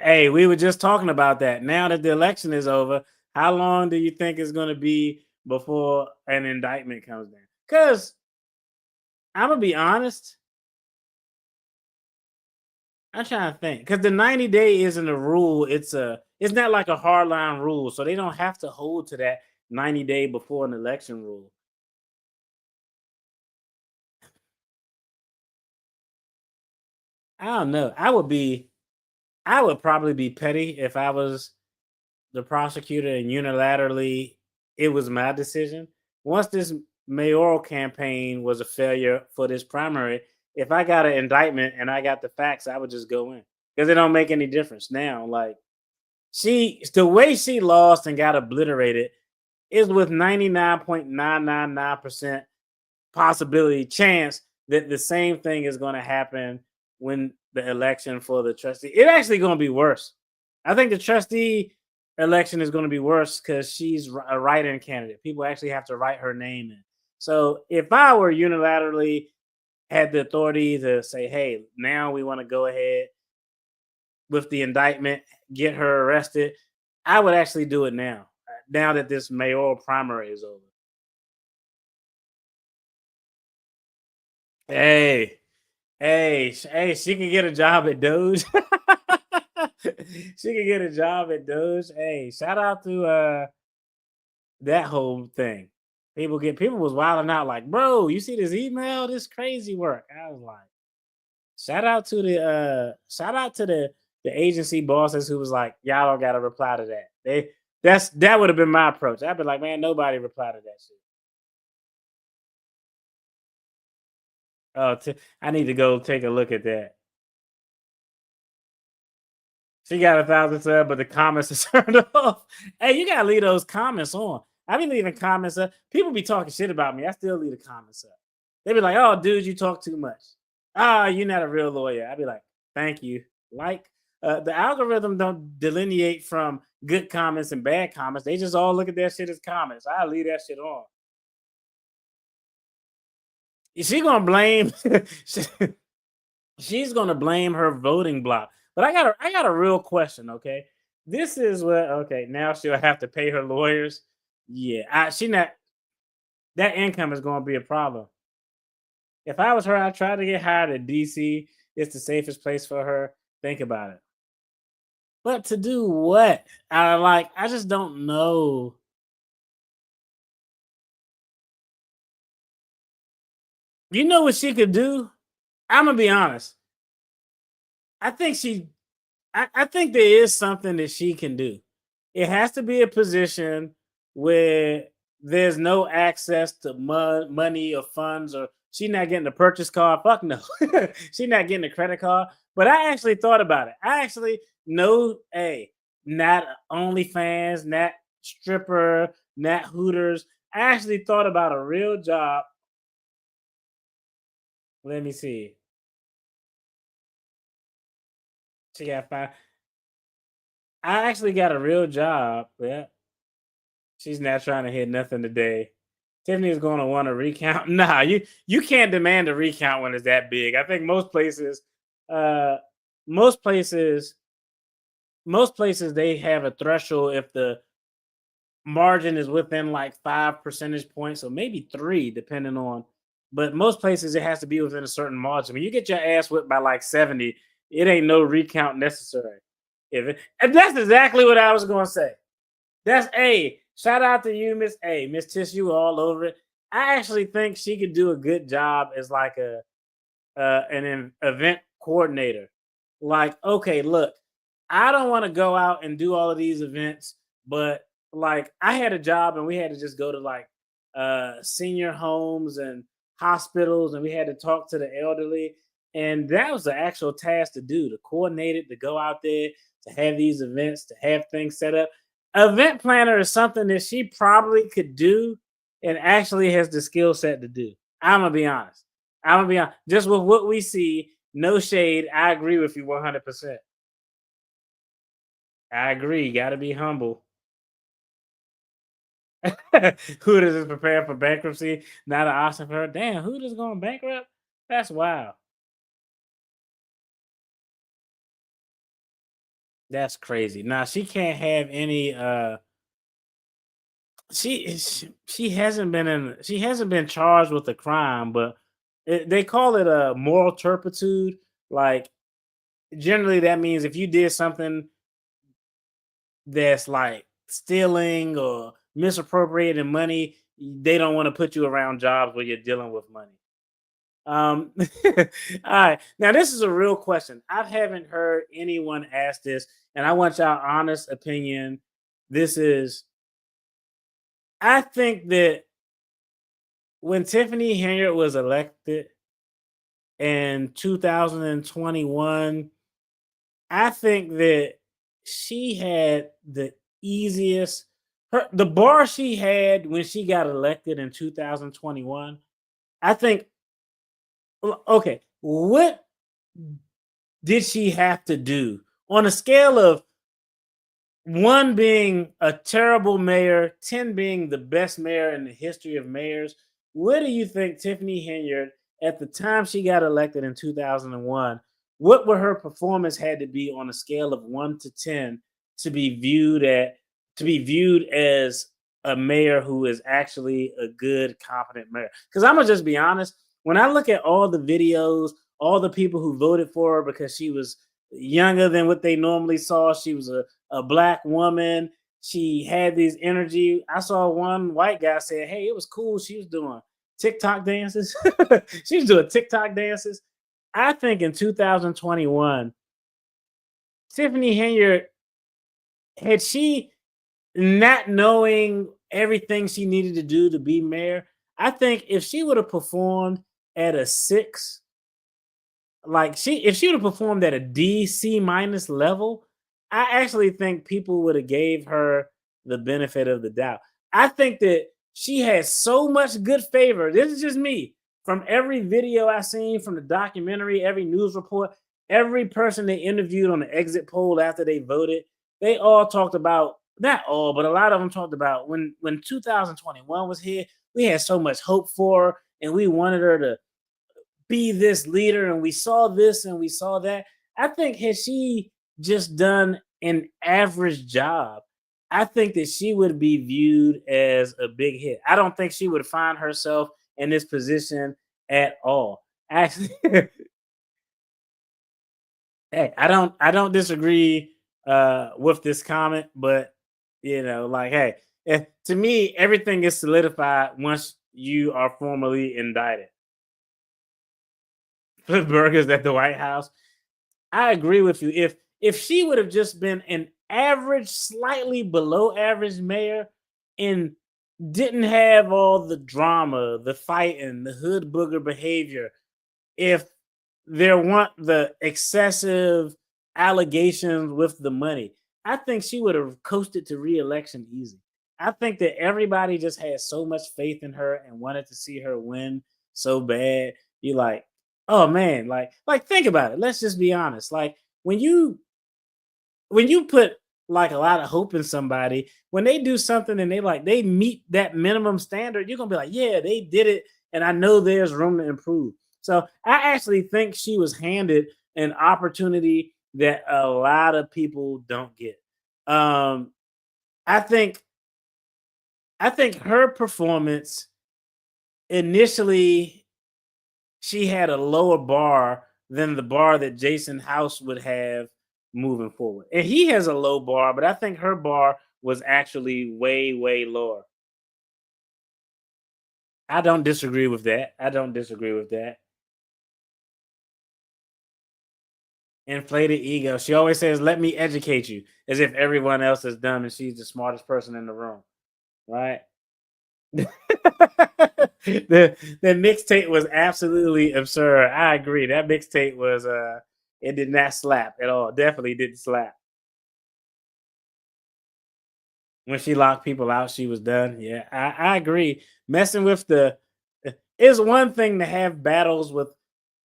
S1: Hey, we were just talking about that. Now that the election is over, how long do you think it's going to be before an indictment comes down? Because I'm gonna be honest. I'm trying to think. Because the 90-day isn't a rule. It's not like a hardline rule, so they don't have to hold to that 90-day before an election rule. I don't know. I would probably be petty if I was the prosecutor and unilaterally it was my decision. Once this mayoral campaign was a failure for this primary, if I got an indictment and I got the facts, I would just go in because it don't make any difference now. Like the way she lost and got obliterated is with 99.999% possibility chance that the same thing is going to happen when the election for the trustee. It's actually going to be worse. I think the trustee election is going to be worse because she's a write-in candidate. People actually have to write her name in. So if I were unilaterally had the authority to say, hey, now we want to go ahead with the indictment, get her arrested, I would actually do it now that this mayoral primary is over. Hey, she can get a job at Doge. She can get a job at Doge. Hey, shout out to that whole thing. People was wilding out like, bro, you see this email? This crazy work. I was like, shout out to the agency bosses who was like, y'all don't gotta reply to that. That would have been my approach. I'd be like, man, nobody replied to that shit. Oh, I need to go take a look at that. She got 1,000 subs, but the comments are turned off. Hey, you gotta leave those comments on. I be leaving comments up. People be talking shit about me. I still leave the comments up. They be like, "Oh, dude, you talk too much. You're not a real lawyer." I be like, "Thank you." Like, the algorithm don't delineate from good comments and bad comments. They just all look at that shit as comments. I leave that shit on. Is she gonna blame? She's gonna blame her voting block. But I got a real question. Okay, this is what. Okay, now she'll have to pay her lawyers. Yeah, she not. that income is going to be a problem. If I was her, I'd try to get hired at DC. It's the safest place for her. Think about it. But to do what? I just don't know. You know what she could do? I'm gonna be honest. I think I think there is something that she can do. It has to be a position where there's no access to money or funds, or she's not getting a purchase card. Fuck no. She's not getting a credit card. But I actually thought about it. I actually know, not OnlyFans, not stripper, not Hooters. I actually thought about a real job. Let me see. She got 5. I actually got a real job. Yeah. She's not trying to hit nothing today. Tiffany is going to want to recount. Nah, you can't demand a recount when it's that big. I think most places they have a threshold if the margin is within like 5 percentage points, or maybe 3, depending on. But most places it has to be within a certain margin. When you get your ass whipped by like 70, it ain't no recount necessary. And that's exactly what I was going to say. That's shout out to you, Miss Tish, you all over it. I actually think she could do a good job as like an event coordinator. Like, okay, look, I don't want to go out and do all of these events, but like I had a job and we had to just go to like senior homes and hospitals, and we had to talk to the elderly. And that was the actual task to do, to coordinate it, to go out there, to have these events, to have things set up. Event planner is something that she probably could do and actually has the skill set to do. I'm going to be honest. Just with what we see, no shade, I agree with you 100%. I agree. Got to be humble. Hooters is prepared for bankruptcy. Not an option for her. Damn, Hooters going bankrupt? That's wild. That's crazy. Now she can't have any. She hasn't been charged with a crime, but they call it a moral turpitude. Like generally, that means if you did something that's like stealing or misappropriating money, they don't want to put you around jobs where you're dealing with money. All right. Now, this is a real question. I haven't heard anyone ask this, and I want y'all honest opinion. I think that when Tiffany Henyard was elected in 2021, I think that she had the easiest, the bar she had when she got elected in 2021. I think, okay, what did she have to do on a scale of 1 being a terrible mayor, 10 being the best mayor in the history of mayors? What do you think Tiffany Henyard, at the time she got elected in 2001, what would her performance had to be on a scale of 1 to 10 to be viewed as a mayor who is actually a good, competent mayor? Because I'm gonna just be honest, when I look at all the videos, all the people who voted for her because she was younger than what they normally saw, she was a black woman, she had this energy. I saw one white guy say, hey, it was cool, she was doing TikTok dances. She was doing TikTok dances. I think in 2021, Tiffany Henyard, had she not knowing everything she needed to do to be mayor, I think if she would have performed at a 6, if she would have performed at a D, C- level, I actually think people would have gave her the benefit of the doubt. I think that she has so much good favor. This is just me. From every video I seen, from the documentary, every news report, every person they interviewed on the exit poll after they voted, they all talked about, not all, but a lot of them talked about when 2021 was here, we had so much hope for her and we wanted her to be this leader, and we saw this and we saw that. I think had she just done an average job, I think that she would be viewed as a big hit. I don't think she would find herself in this position at all. Actually, hey, I don't disagree with this comment, but like, hey, to me, everything is solidified once you are formally indicted. For burgers at the White House, I agree with you. If she would have just been an average, slightly below average mayor, and didn't have all the drama, the fighting, the hood booger behavior, if there weren't the excessive allegations with the money, I think she would have coasted to re-election easy. I think that everybody just had so much faith in her and wanted to see her win so bad. You like, oh man, like think about it. Let's just be honest. Like when you put like a lot of hope in somebody, when they do something and they meet that minimum standard, you're gonna be like, yeah, they did it, and I know there's room to improve. So I actually think she was handed an opportunity that a lot of people don't get. Um, I think her performance initially, she had a lower bar than the bar that Jason House would have moving forward. And he has a low bar, but I think her bar was actually way, way lower. I don't disagree with that. I don't disagree with that. Inflated ego. She always says, "Let me educate you," as if everyone else is dumb and she's the smartest person in the room, right? The mixtape was absolutely absurd. I agree. That mixtape was it did not slap at all. Definitely didn't slap. When she locked people out, she was done. Yeah, I agree. Messing with it's one thing to have battles with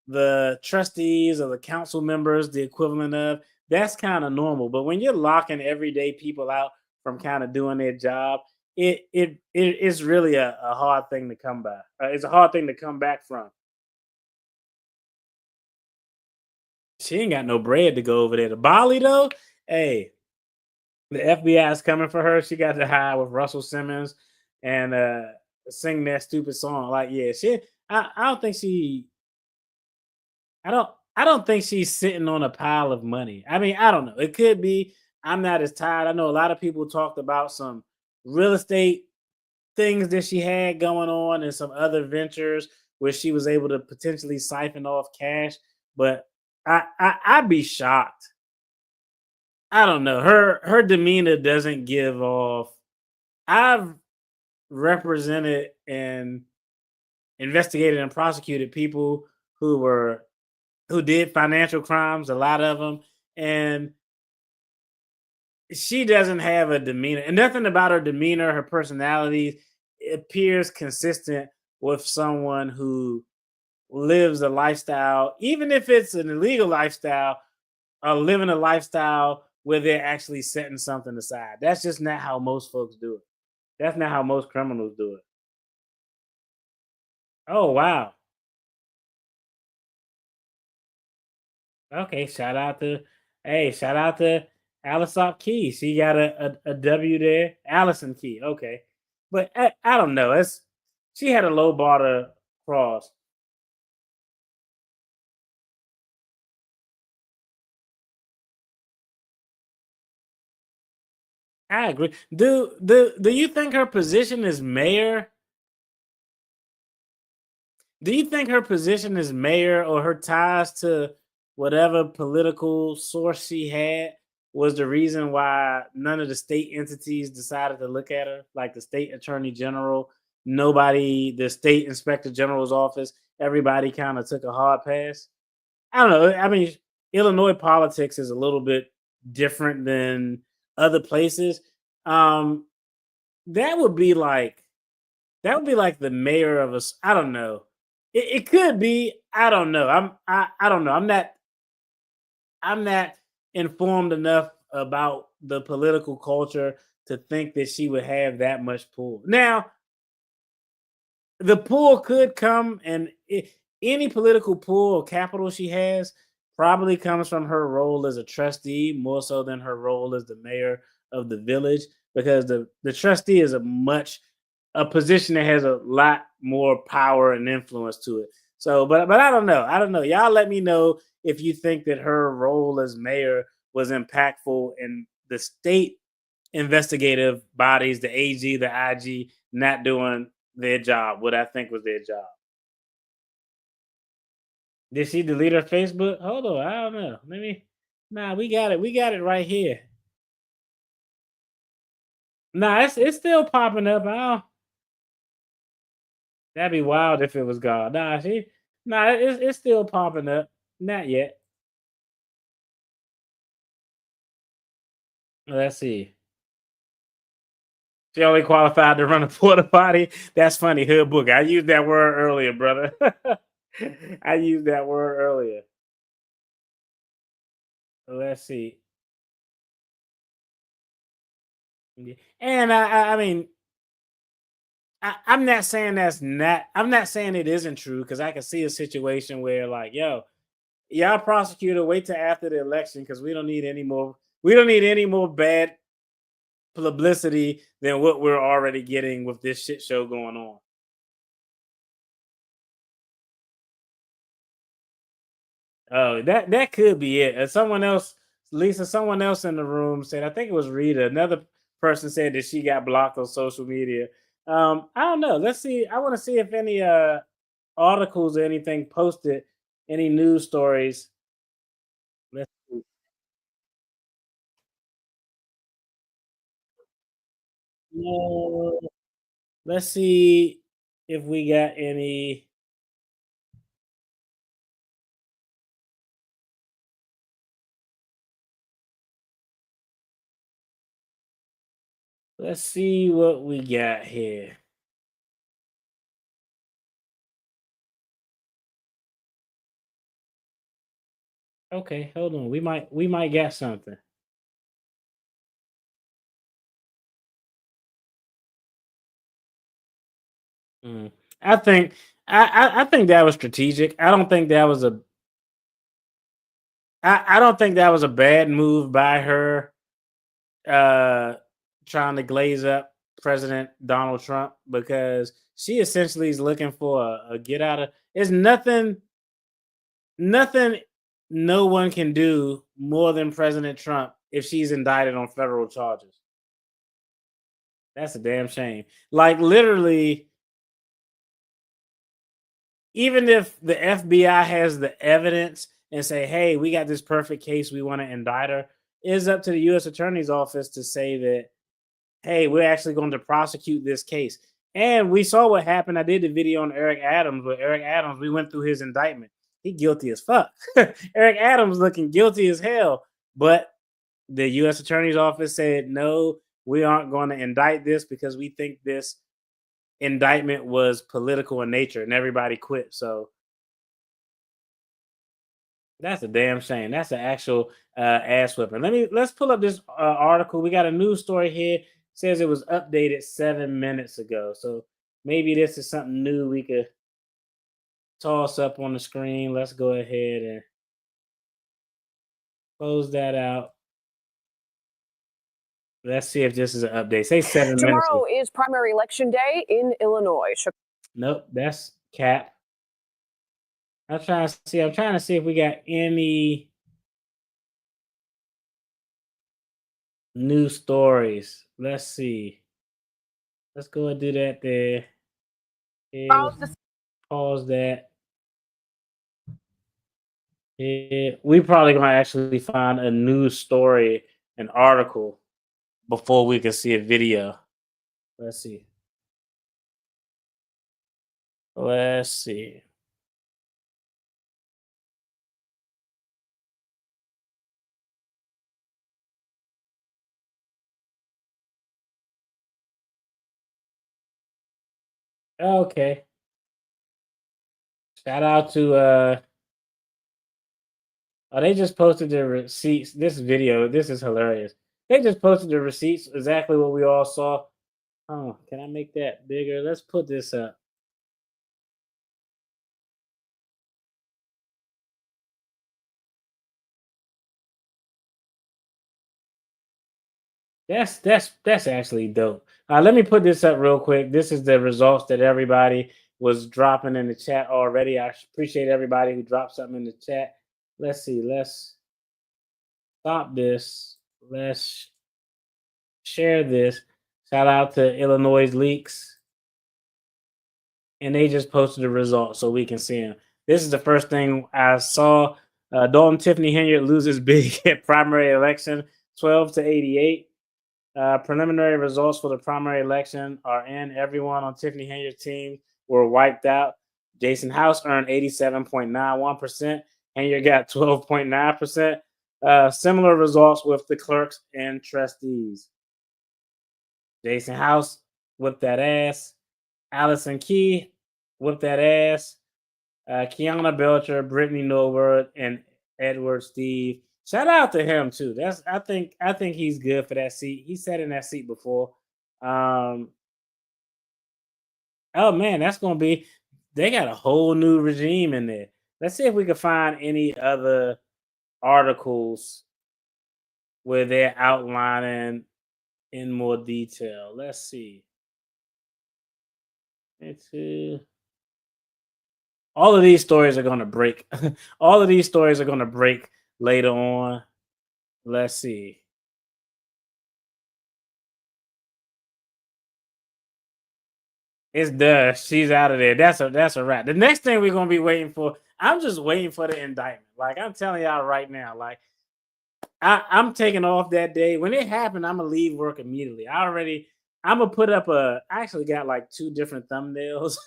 S1: the trustees or the council members, the equivalent of that's kind of normal. But when you're locking everyday people out from kind of doing their job, it is really a hard thing to come by. It's a hard thing to come back from. She ain't got no bread to go over there to Bali though. Hey, the FBI is coming for her. She got to hide with Russell Simmons and sing that stupid song. Like, yeah, I don't think she. I don't think she's sitting on a pile of money. I mean, I don't know. It could be. I'm not as tired. I know a lot of people talked about some real estate things that she had going on and some other ventures where she was able to potentially siphon off cash. But I'd be shocked. I don't know. Her demeanor doesn't give off. I've represented and investigated and prosecuted people who did financial crimes, a lot of them, and she doesn't have a demeanor, and nothing about her demeanor, her personality appears consistent with someone who lives a lifestyle, even if it's an illegal lifestyle, living a lifestyle where they're actually setting something aside. That's just not how most folks do it. That's not how most criminals do it. Oh wow. Okay, shout out to Allisop Key. She got a W there. Allison Key. Okay. But I don't know. She had a low bar to cross. I agree. Do you think her position as mayor? Do you think her position as mayor or her ties to whatever political source she had was the reason why none of the state entities decided to look at her? Like the state attorney general, nobody, the state inspector general's office, everybody kind of took a hard pass. I don't know. I mean, Illinois politics is a little bit different than other places. Um, that would be like the mayor of us. I don't know. It could be. I don't know. I don't know. I'm not informed enough about the political culture to think that she would have that much pull. Now, the pull could come, and any political pull or capital she has probably comes from her role as a trustee more so than her role as the mayor of the village. because the trustee is a position that has a lot more power and influence to it. So, but I don't know. I don't know. Y'all let me know if you think that her role as mayor was impactful in the state investigative bodies, the AG, the IG, not doing their job. What I think was their job. Did she delete her Facebook? Hold on, I don't know. Let me. Nah, we got it. We got it right here. Nah, it's still popping up. That'd be wild if it was gone. Nah, it's still popping up. Not yet. Let's see. She only qualified to run a porta potty. That's funny. Hood book. I used that word earlier, brother. I used that word earlier. Let's see. Yeah. And I mean, I'm not saying that's not. I'm not saying it isn't true because I can see a situation where, like, yo, y'all prosecutor, wait till after the election because we don't need any more. We don't need any more bad publicity than what we're already getting with this shit show going on. Oh, that could be it. And someone else, Lisa, someone else in the room said, I think it was Rita. Another person said that she got blocked on social media. I don't know. Let's see. I want to see if any articles or anything posted, any news stories. Let's see. No, let's see if we got any. Let's see what we got here. Okay, hold on. We might get something. Mm. I think I think that was strategic. I don't think that was a I don't think that was a bad move by her uh trying to glaze up President Donald Trump because she essentially is looking for a get out of it's nothing no one can do more than President Trump if she's indicted on federal charges. That's a damn shame. Like literally, even if the FBI has the evidence and say, "Hey, we got this perfect case, we want to indict her," it's up to the U.S. Attorney's Office to say that, "Hey, we're actually going to prosecute this case." And we saw what happened. I did the video on Eric Adams. With Eric Adams, we went through his indictment. He guilty as fuck. Eric Adams looking guilty as hell, but the U.S. Attorney's Office said, "No, we aren't going to indict this because we think this indictment was political in nature," and everybody quit. So that's a damn shame. That's an actual ass whipping. Let's pull up this article. We got a news story here. It says it was updated 7 minutes ago. So maybe this is something new we could toss up on the screen. Let's go ahead and close that out. Let's see if this is an update. Say 7 minutes.
S19: Tomorrow is primary election day in Illinois.
S1: Nope, that's cap. I'm trying to see if we got any new stories. Let's see. Let's go and do that there. Pause that. Yeah, we probably gonna actually find a news story, an article, before we can see a video. Let's see. Let's see. Okay. Shout out to oh, they just posted the receipts. This video, this is hilarious. They just posted the receipts, exactly what we all saw. Oh, can I make that bigger? Let's put this up. That's actually dope. Let me put this up real quick. This is the results that everybody was dropping in the chat already. I appreciate everybody who dropped something in the chat. Let's see. Let's stop this. Let's share this. Shout out to Illinois Leaks. And they just posted the results so we can see them. This is the first thing I saw. Dalton Tiffany Henyard loses big at primary election, 12-88. Preliminary results for the primary election are in. Everyone on Tiffany Henyard's team were wiped out. Jason House earned 87.91%. Henyard got 12.9%. Similar results with the clerks and trustees. Jason House whipped that ass. Allison Key whipped that ass. Kiana Belcher, Brittany Norwood, and Edward Steve. Shout out to him too. I think he's good for that seat. He sat in that seat before. Oh man, that's gonna be. They got a whole new regime in there. Let's see if we can find any other articles where they're outlining in more detail. Let's see. All of these stories are gonna break. All of these stories are gonna break later on. Let's see. It's done. She's out of there. That's a wrap. The next thing we're gonna be waiting for, I'm just waiting for the indictment. Like I'm telling y'all right now, like I'm taking off that day. When it happened, I'm gonna leave work immediately. I'm gonna put up I actually got like 2 different thumbnails.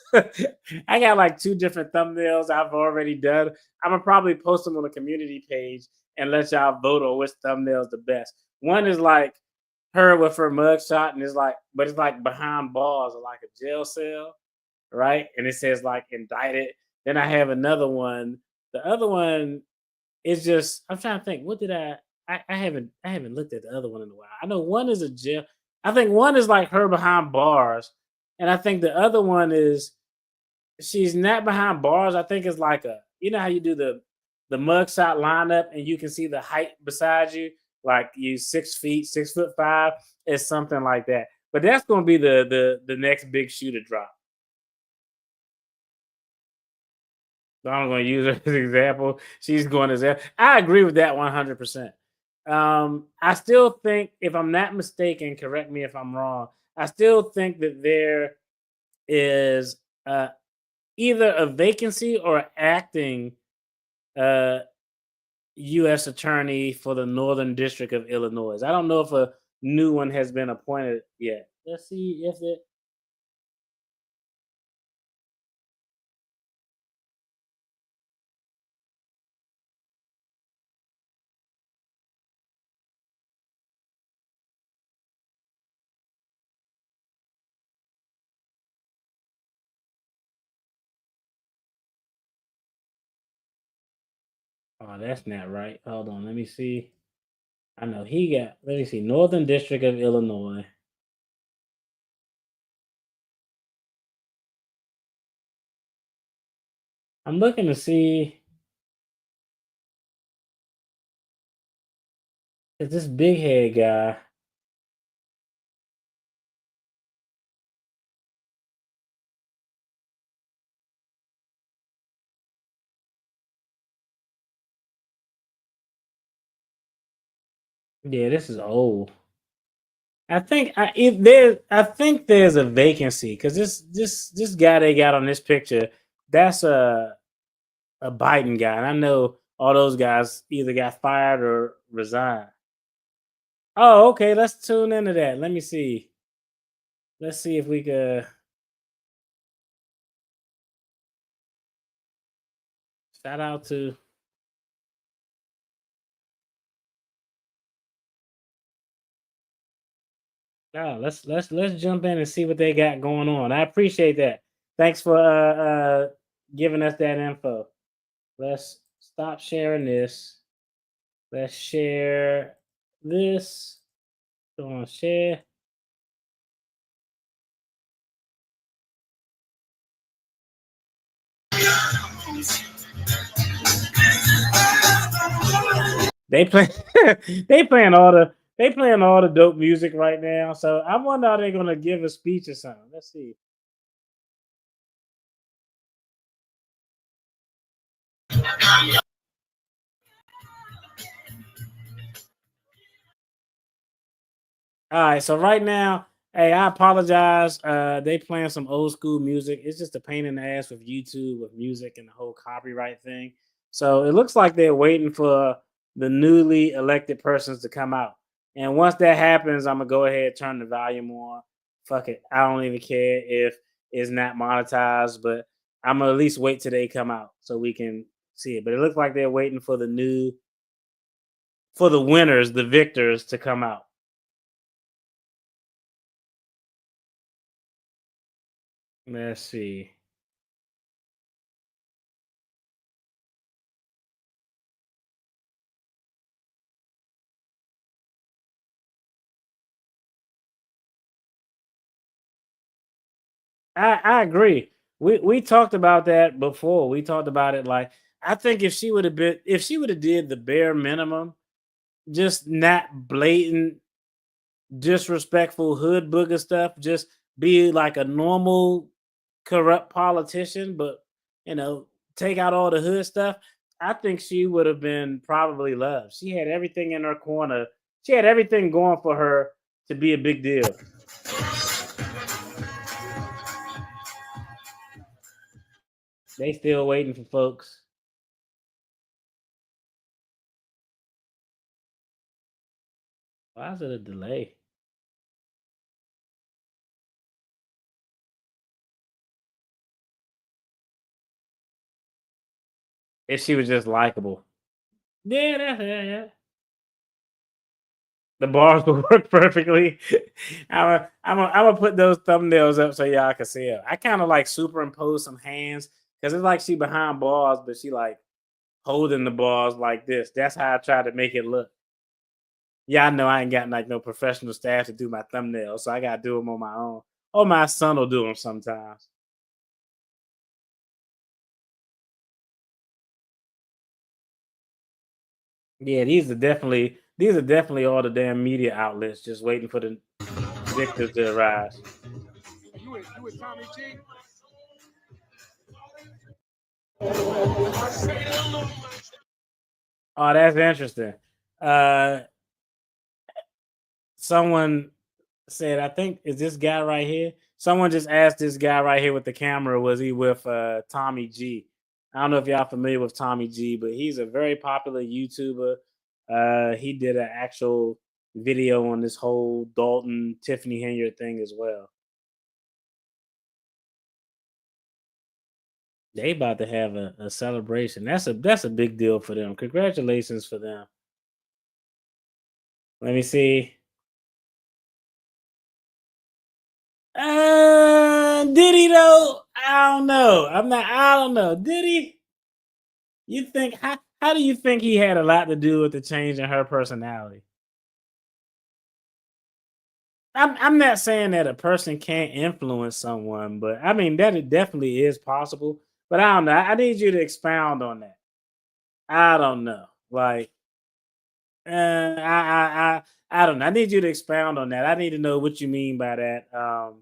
S1: I got like 2 different thumbnails I've already done. I'm gonna probably post them on the community page and let y'all vote on which thumbnail's the best. One is like her with her mugshot, and it's like behind bars or like a jail cell, right? And it says like indicted. Then I have another one. The other one is just I'm trying to think. What did I haven't looked at the other one in a while. I know one is a jail. I think one is like her behind bars, and I think the other one is she's not behind bars. I think it's like you know how you do the mugshot lineup and you can see the height beside you, like you 6 feet, 6'5". It's something like that. But that's going to be the next big shoe to drop. So I'm going to use her as an example. She's going as I agree with that 100%. I still think, if I'm not mistaken, correct me if I'm wrong, I still think that there is either a vacancy or acting U.S. attorney for the Northern District of Illinois. I don't know if a new one has been appointed yet. Let's see if it. Oh, that's not right. Hold on. Let me see. I know he got, let me see, Northern District of Illinois. I'm looking to see if this big head guy. Yeah, this is old. I think I think there's a vacancy because this guy they got on this picture, that's a Biden guy. And I know all those guys either got fired or resigned. Oh, okay. Let's tune into that. Let me see. Let's see if we could. Shout out to. Yeah, let's jump in and see what they got going on. I appreciate that. Thanks for giving us that info. Let's stop sharing this. Let's share this. Go on, share. They play. They playing all the they playing all the dope music right now. So I wonder are they gonna give a speech or something. Let's see. All right, so right now, hey, I apologize. They playing some old school music. It's just a pain in the ass with YouTube, with music, and the whole copyright thing. So it looks like they're waiting for the newly elected persons to come out. And once that happens, I'm gonna go ahead and turn the volume on. Fuck it, I don't even care if it's not monetized, but I'm gonna at least wait till they come out so we can see it. But it looks like they're waiting for for the winners, the victors, to come out. Let's see. I agree. We talked about that before. We talked about it like I think if she would have did the bare minimum, just not blatant disrespectful hood booger stuff, just be like a normal corrupt politician, but you know, take out all the hood stuff. I think she would have been probably loved. She had everything in her corner. She had everything going for her to be a big deal. They still waiting for folks. Why is it a delay? If she was just likable. Yeah. The bars will work perfectly. I'm gonna put those thumbnails up so y'all can see it. I kind of like superimpose some hands because it's like she behind bars, but she like holding the bars like this. That's how I try to make it look. Yeah, I know I ain't got like no professional staff to do my thumbnails, so I gotta do them on my own. Or my son will do them sometimes. Yeah, these are definitely all the damn media outlets just waiting for the victors to arise. Oh, that's interesting. Uh, someone said, I think is this guy right here. Someone just asked this guy right here with the camera, was he with Tommy G? I don't know if y'all familiar with Tommy G, but he's a very popular YouTuber. He did an actual video on this whole Dalton Tiffany Henyard thing as well. They about to have a celebration. That's a big deal for them. Congratulations for them. Let me see. Did he though? I don't know. I don't know. Did he? You think how do you think he had a lot to do with the change in her personality? I'm not saying that a person can't influence someone, but I mean that it definitely is possible. But I don't know. I need you to expound on that. I don't know. Like I don't know. I need you to expound on that. I need to know what you mean by that.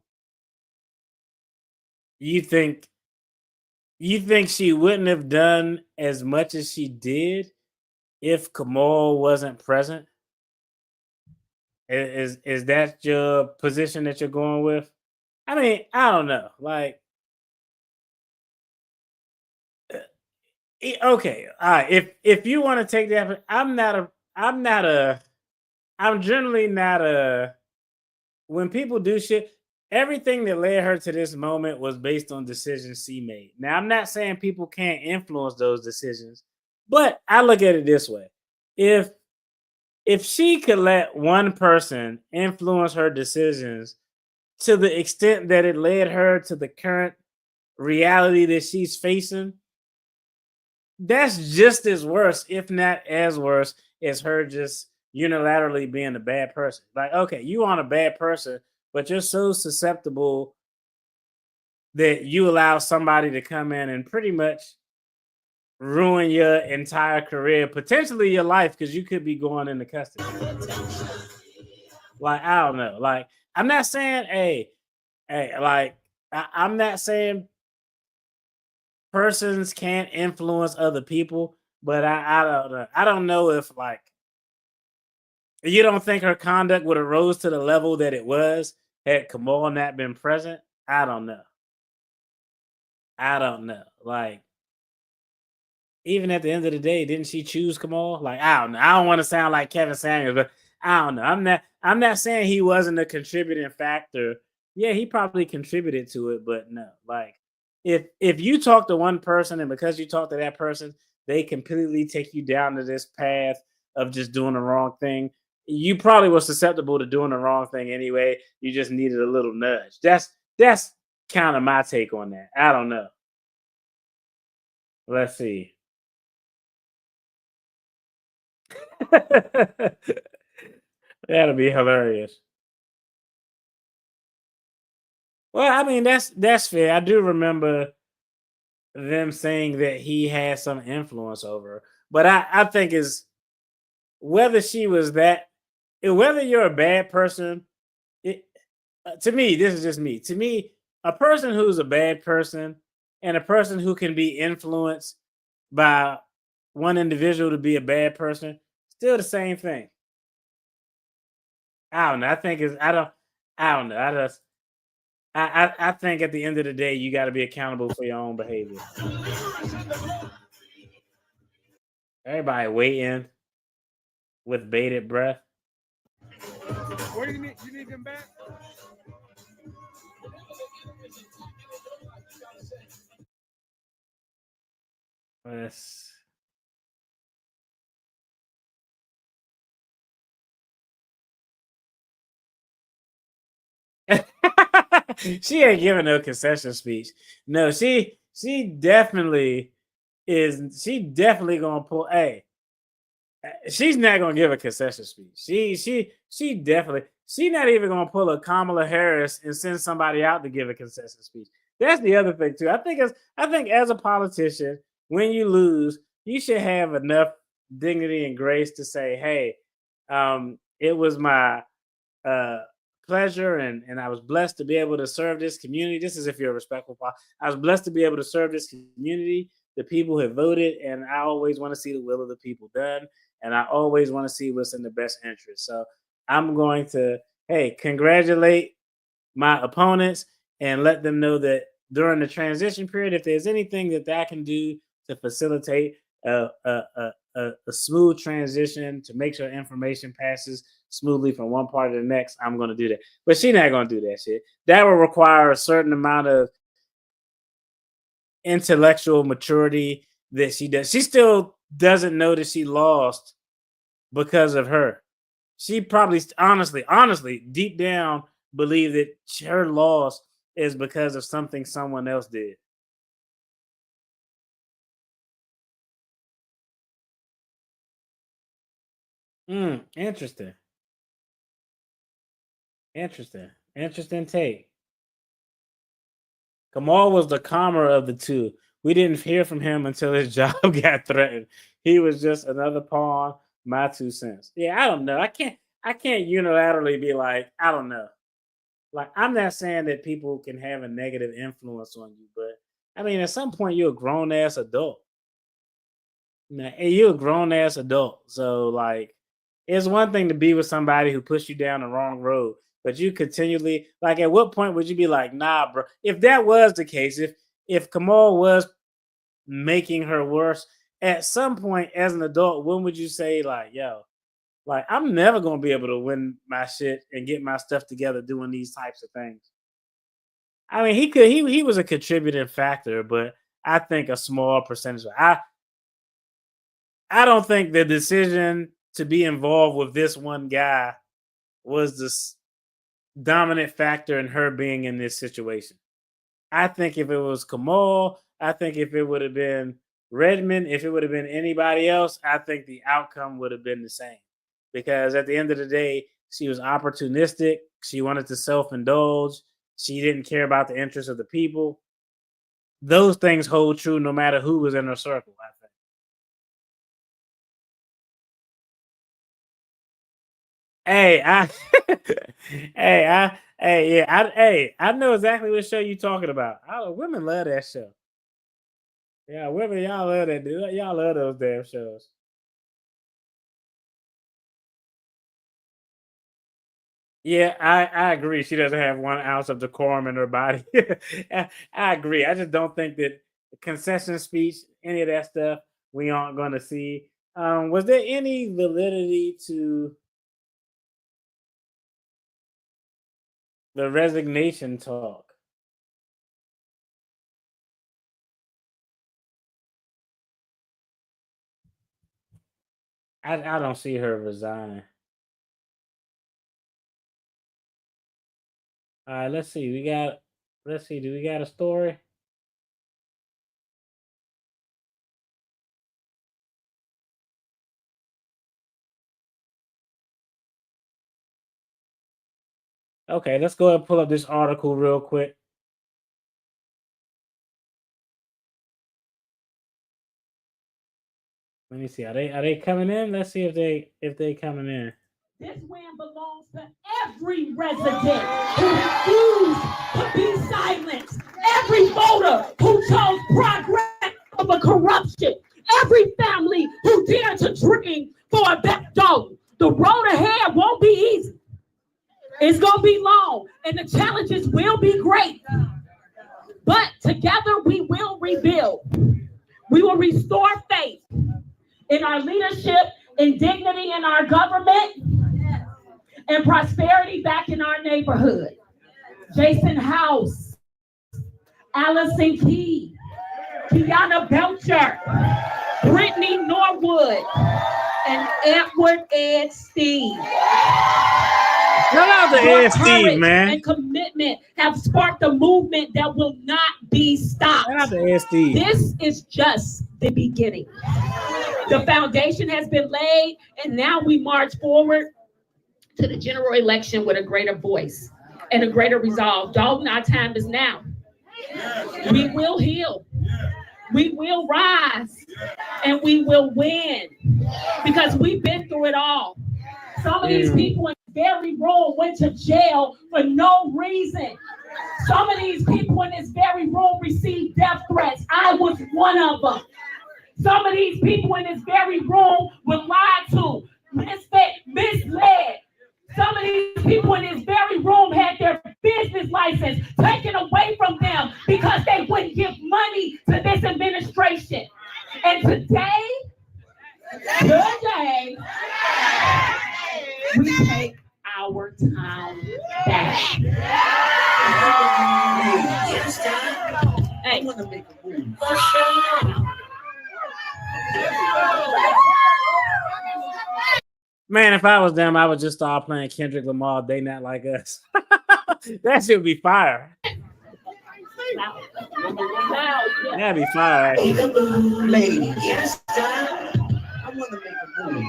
S1: You think you think she wouldn't have done as much as she did if Kamal wasn't present? Is that your position that you're going with? I mean, I don't know. Like, okay, all right. If you want to take that, I'm generally not a. When people do shit, everything that led her to this moment was based on decisions she made. Now, I'm not saying people can't influence those decisions, but I look at it this way: if she could let one person influence her decisions to the extent that it led her to the current reality that she's facing, that's just as worse, if not as worse, as her just unilaterally being a bad person. Like, okay, you aren't a bad person, but you're so susceptible that you allow somebody to come in and pretty much ruin your entire career, potentially your life, because you could be going into custody. Like, I don't know. Like, I'm not saying, like, I'm not saying persons can't influence other people, but I don't know. I don't know if, like, you don't think her conduct would have rose to the level that it was had Kamal not been present? I don't know. I don't know. Like, even at the end of the day, didn't she choose Kamal? Like, I don't know. I don't want to sound like Kevin Samuels, but I don't know. I'm not saying he wasn't a contributing factor. Yeah, he probably contributed to it, but no. Like, if you talk to one person and because you talk to that person, they completely take you down to this path of just doing the wrong thing. You probably were susceptible to doing the wrong thing anyway. You just needed a little nudge. That's kind of my take on that. I don't know. Let's see. That'll be hilarious. Well, I mean, that's fair. I do remember them saying that he had some influence over her. But I think is whether she was that, whether you're a bad person, it, to me, this is just me. To me, a person who's a bad person and a person who can be influenced by one individual to be a bad person, still the same thing. I don't know. I don't know. I think at the end of the day, you got to be accountable for your own behavior. Everybody waiting with bated breath.
S20: What do you need? You need them back?
S1: Let's. She ain't giving no concession speech. No, she definitely is. She definitely gonna pull. Hey, she's not gonna give a concession speech. She definitely. She not even gonna pull a Kamala Harris and send somebody out to give a concession speech. That's the other thing too. I think as a politician, when you lose, you should have enough dignity and grace to say, "Hey, it was my uh, pleasure, and I was blessed to be able to serve this community." This is if you're a respectful. I was blessed to be able to serve this community. The people have voted, and I always want to see the will of the people done, and I always want to see what's in the best interest. So I'm going to, hey, congratulate my opponents and let them know that during the transition period, if there's anything that I can do to facilitate a smooth transition to make sure information passes smoothly from one part to the next, I'm going to do that. But she's not going to do that shit. That will require a certain amount of intellectual maturity that she does. She still doesn't know that she lost because of her. She probably honestly, deep down believe that her loss is because of something someone else did. Interesting. Interesting take. Kamal was the calmer of the two. We didn't hear from him until his job got threatened. He was just another pawn. My 2 cents. Yeah, I don't know. I can't unilaterally be like, I don't know. Like, I'm not saying that people can have a negative influence on you, but I mean, at some point, you're a grown ass adult. Now, and you're a grown ass adult. So, like, it's one thing to be with somebody who pushed you down the wrong road, but you continually, like, at what point would you be like, nah, bro? If that was the case, if Kamal was making her worse, at some point as an adult, when would you say, like, yo, like, I'm never gonna be able to win my shit and get my stuff together doing these types of things? I mean, he was a contributing factor, but I think a small percentage. I don't think the decision to be involved with this one guy was the dominant factor in her being in this situation. I think if it was Kamal, I think if it would have been Redmond, if it would have been anybody else, I think the outcome would have been the same. Because at the end of the day, she was opportunistic. She wanted to self-indulge. She didn't care about the interests of the people. Those things hold true no matter who was in her circle, I think. Hey, I know exactly what show you talking about. Women love that show. Yeah, women, y'all love that. Y'all love those damn shows. Yeah, I agree. She doesn't have 1 ounce of decorum in her body. I agree. I just don't think that concession speech, any of that stuff, we aren't going to see. Was there any validity to the resignation talk? I don't see her resign. All right, let's see. Let's see. Do we got a story? Okay, let's go ahead and pull up this article real quick. Let me see. Are they coming in? Let's see if they coming in.
S18: This win belongs to every resident who refused to be silenced, every voter who chose progress over corruption, every family who dared to dream for a better day. The road ahead won't be easy. It's going to be long, and the challenges will be great. But together we will rebuild. We will restore faith in our leadership, in dignity in our government, and prosperity back in our neighborhood. Jason House, Allison Key, Kiana Belcher, Brittany Norwood, and Edward Ed Steve.
S1: Shout out to
S18: Your
S1: Ed Steve, man.
S18: And commitment have sparked a movement that will not be stopped.
S1: Shout out to Ed Steve.
S18: This is just the beginning. The foundation has been laid, and now we march forward to the general election with a greater voice and a greater resolve. Dalton, our time is now. We will heal. We will rise, and we will win because we've been through it all. Some of these people in this very room went to jail for no reason. Some of these people in this very room received death threats. I was one of them. Some of these people in this very room were lied to, misled. Some of these people in this very room had their business license taken away from them because they wouldn't give money to this administration. And today, we take our time back. Hey, I want to make a move.
S1: Man, if I was them, I would just start playing Kendrick Lamar, They Not Like Us. That should be fire. That'd be fire.
S18: Ladies, I want to make a move.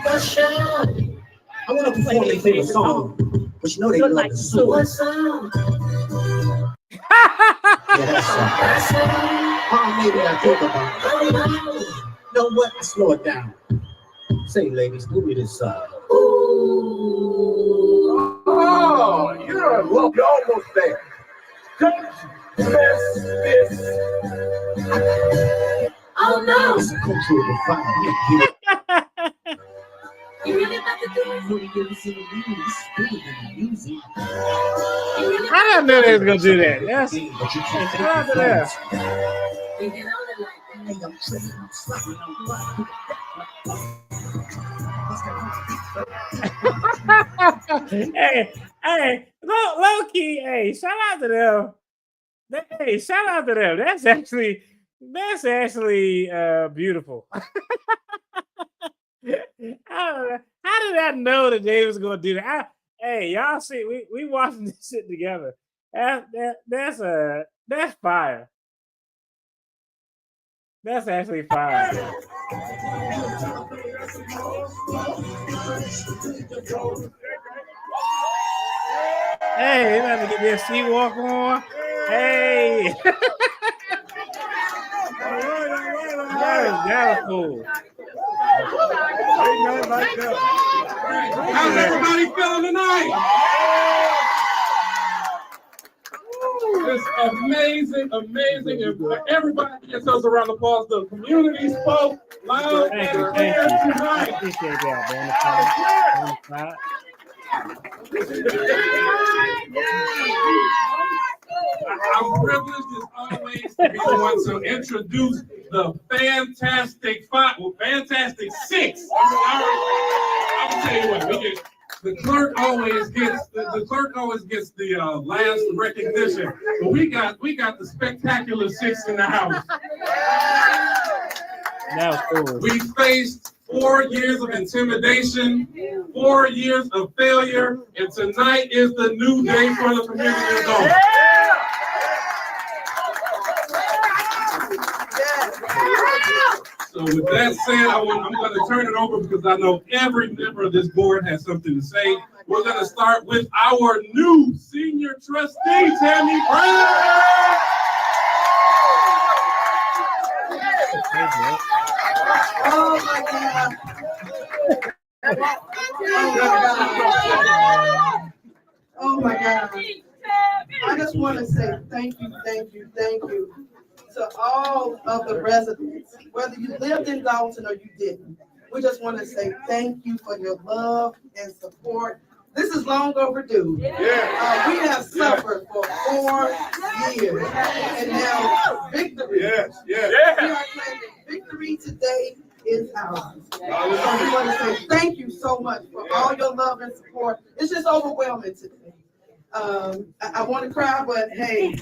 S18: I want to perform their favorite song, but you know they like the song. What song? Maybe I think about it. You know what? Slow it down. Say, ladies, do me this song. Oh, you're almost there. Oh no! It's a cultural defilement. You really about to do it? You really see the music.
S1: I didn't know they was gonna do that. Yes. Shout out to them. Hey, low key, hey, shout out to them. Hey, shout out to them. That's actually beautiful. How did I know that they was gonna do that? Hey, y'all see, we watching this shit together. That's fire. That's actually fire. Hey, you have to get their sea walk on. Hey. That was cool.
S20: How's everybody feeling tonight? It's amazing, amazing. And everybody gets us around the applause. The community spoke loud and clear tonight.
S1: I appreciate that, man.
S20: I'm privileged as always to be the one to introduce the Fantastic Five, well, Fantastic Six. I'm gonna tell you what, the clerk always gets the last recognition, but we got the spectacular six in the house.
S1: Cool.
S20: We faced 4 years of intimidation, 4 years of failure, and tonight is the new day for the community of Dalton. So with that said, I'm going to turn it over because I know every member of this board has something to say. We're going to start with our new senior trustee, Tammy Brown.
S8: Oh my God. Oh my God. I just want to say thank you to all of the residents, whether you lived in Dalton or you didn't. We just want to say thank you for your love and support. This is long overdue. We have suffered for 4 years, and now victory. We are claiming victory today is ours. So we want to say thank you so much for all your love and support. It's just overwhelming today. I want to cry, but hey.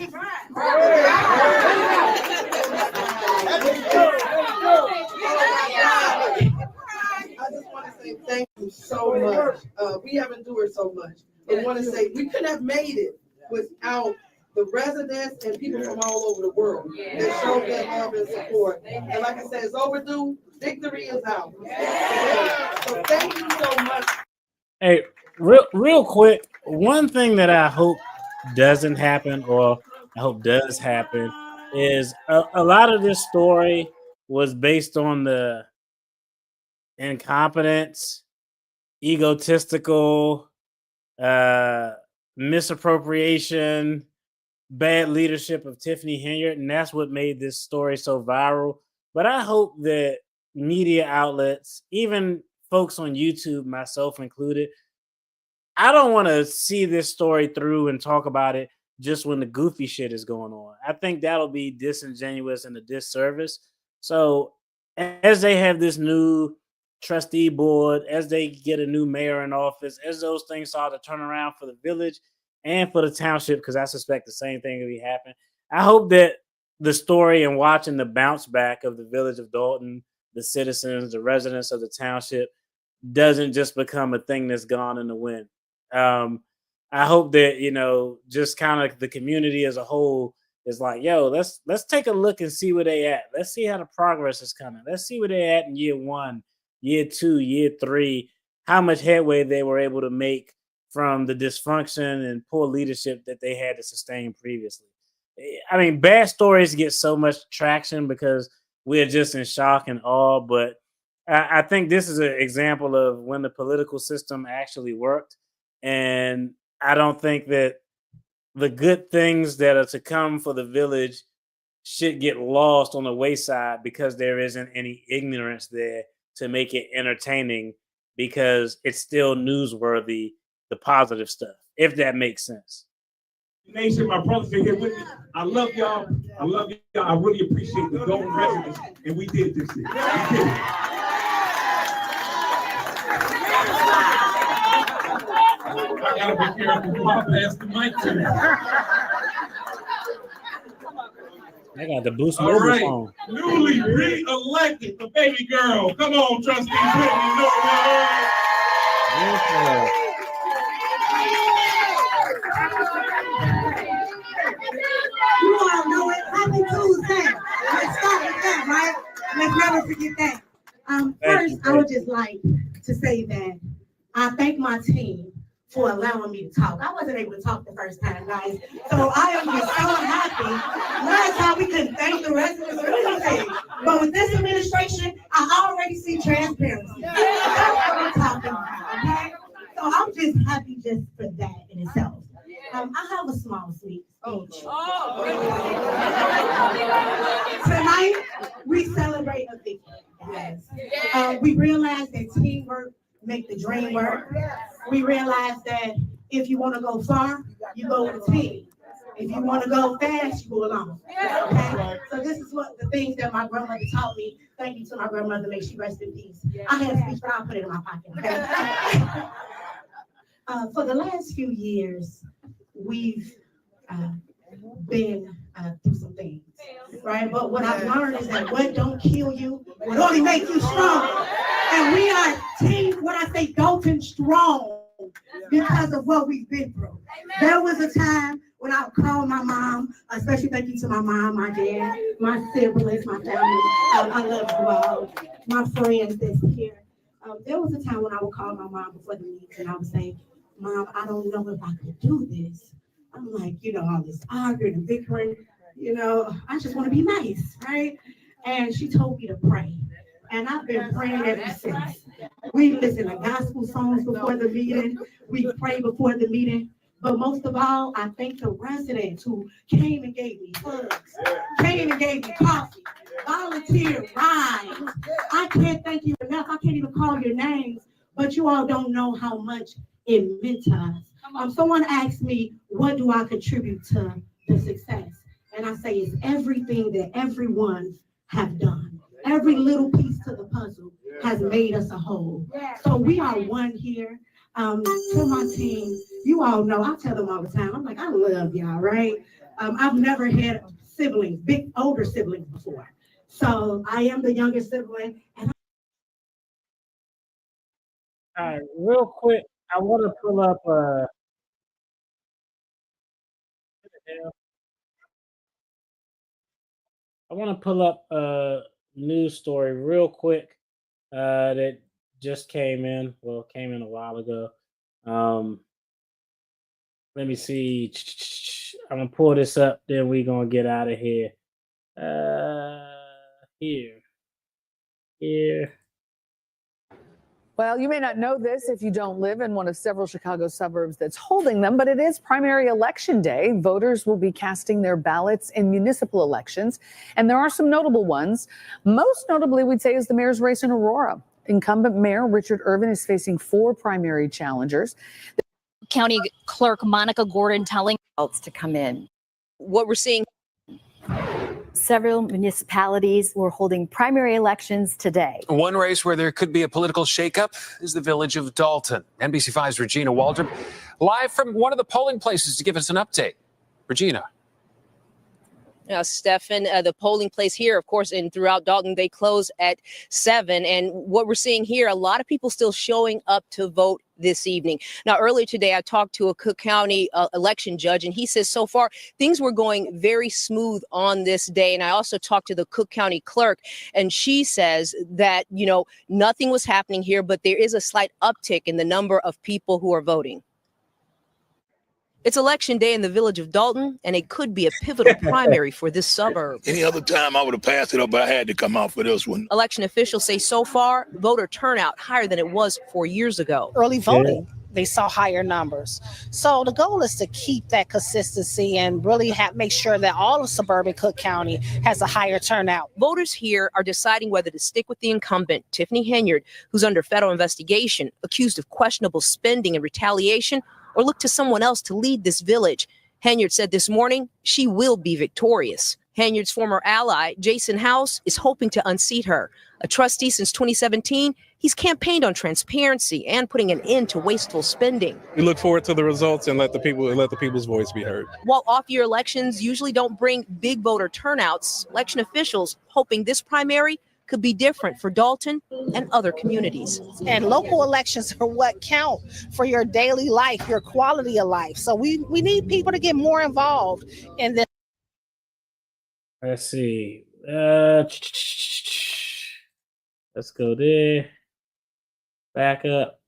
S8: I just want to say thank you so much. We have endured so much. I want to say we couldn't have made it without the residents and people from all over the world that showed their love and support. And like I said, it's overdue. Victory is out. So thank you so much.
S1: Hey, real quick, one thing that I hope doesn't happen, or I hope does happen, is a lot of this story was based on the incompetence, egotistical, misappropriation, bad leadership of Tiffany Henyard, and that's what made this story so viral. But I hope that media outlets, even folks on YouTube, myself included, I don't want to see this story through and talk about it just when the goofy shit is going on. I think that'll be disingenuous and a disservice. So as they have this new trustee board, as they get a new mayor in office, as those things start to turn around for the village and for the township, because I suspect the same thing will be happening, I hope that the story and watching the bounce back of the village of Dalton, the citizens, the residents of the township, doesn't just become a thing that's gone in the wind. I hope that, just kind of the community as a whole is like, yo, let's take a look and see where they at. Let's see how the progress is coming. Let's see where they at in year 1, year 2, year 3, how much headway they were able to make from the dysfunction and poor leadership that they had to sustain previously. I mean, bad stories get so much traction because we're just in shock and awe, but I think this is an example of when the political system actually worked. And I don't think that the good things that are to come for the village should get lost on the wayside because there isn't any ignorance there to make it entertaining, because it's still newsworthy, the positive stuff, if that makes sense.
S20: Nation, my brothers are here with me. I love y'all. I love y'all. I really appreciate the Dalton residents, and we did this shit. We did it. I gotta be careful before I pass the mic to you.
S1: I got the boost
S20: All
S1: mobile
S20: right,
S1: phone.
S20: newly re-elected, the baby girl. Come on, trustee Whitney Norwood.
S21: You all know it. Happy Tuesday. Let's start with that, right? Let's never forget that. First, I would just like to say that I thank my team for allowing me to talk. I wasn't able to talk the first time, guys. So I am just so happy. Last time we couldn't thank the residents or anything. But with this administration, I already see transparency. That's what I'm talking about, okay? just for that in itself. I have a small speech. Tonight, we celebrate a victory, guys. We realize that teamwork make the dream work. We realize that if you want to go far, you go with a team. If you want to go fast, you go alone. Okay? So this is what the things that my grandmother taught me. Thank you to my grandmother. May she rest in peace. I had a speech, but I'll put it in my pocket. Okay? For the last few years, we've been through some things, right? But what I've learned is that what don't kill you will only make you strong. And we are team, what I say, Dalton strong because of what we've been through. There was a time when I would call my mom, especially thank you to my mom, my dad, my siblings, my family. I love you all, my friends that's here. There was a time when I would call my mom before the meeting and I would say, Mom, I don't know if I could do this. I'm like, all this arguing and bickering, I just want to be nice, right? And she told me to pray. And I've been praying ever since. We listen to gospel songs before the meeting. We pray before the meeting. But most of all, I thank the residents who came and gave me hugs, came and gave me coffee, volunteered rides. I can't thank you enough. I can't even call your names, but you all don't know how much it meant to us. Someone asked me, what do I contribute to the success? And I say it's everything that everyone have done. Every little piece to the puzzle has made us a whole. So we are one here. To my team, you all know, I tell them all the time, I'm like, I love y'all, right? I've never had siblings, big older siblings before. So I am the youngest sibling. And
S1: All right, real quick, I want to pull up a news story real quick that just came in. Well, it came in a while ago. Let me see. I'm gonna pull this up, then we're gonna get out of here. Here.
S3: Well, you may not know this if you don't live in one of several Chicago suburbs that's holding them, but it is primary election day. Voters will be casting their ballots in municipal elections, and there are some notable ones. Most notably, we'd say, is the mayor's race in Aurora. Incumbent Mayor Richard Irvin is facing 4 primary challengers.
S22: County Clerk Monica Gordon telling
S23: else to come in.
S22: what we're seeing.
S23: Several municipalities were holding primary elections today.
S24: One race where there could be a political shakeup is the village of Dalton. NBC5's Regina Waldrop live from one of the polling places to give us an update. Regina.
S22: Stefan, the polling place here, of course, and throughout Dalton, they close at 7. And what we're seeing here, a lot of people still showing up to vote this evening. Now, earlier today, I talked to a Cook County election judge, and he says so far things were going very smooth on this day. And I also talked to the Cook County clerk, and she says that, nothing was happening here, but there is a slight uptick in the number of people who are voting. It's election day in the village of Dalton, and it could be a pivotal primary for this suburb.
S25: Any other time I would have passed it up, but I had to come out for this one.
S22: Election officials say so far, voter turnout higher than it was 4 years ago.
S26: Early voting, they saw higher numbers. So the goal is to keep that consistency and really make sure that all of suburban Cook County has a higher turnout.
S22: Voters here are deciding whether to stick with the incumbent, Tiffany Henyard, who's under federal investigation, accused of questionable spending and retaliation, or look to someone else to lead this village. Henyard said this morning she will be victorious. Henyard's former ally, Jason House, is hoping to unseat her. A trustee since 2017, he's campaigned on transparency and putting an end to wasteful spending.
S7: We look forward to the results and let the people's voice be heard.
S22: While off-year elections usually don't bring big voter turnouts, election officials hoping this primary could be different for Dalton and other communities.
S26: And local elections are what count for your daily life, your quality of life. So we need people to get more involved in this.
S1: Let's see. Let's go there. Back up.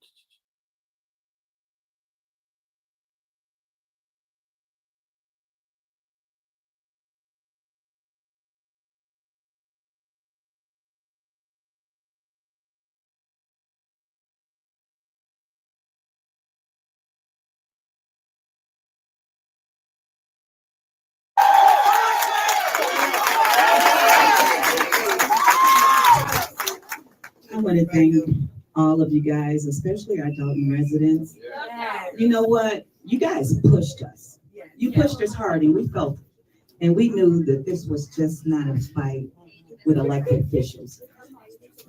S5: want to thank all of you guys, especially our Dalton residents. You know what? You guys pushed us. You pushed us hard, and we felt it. And we knew that this was just not a fight with elected officials.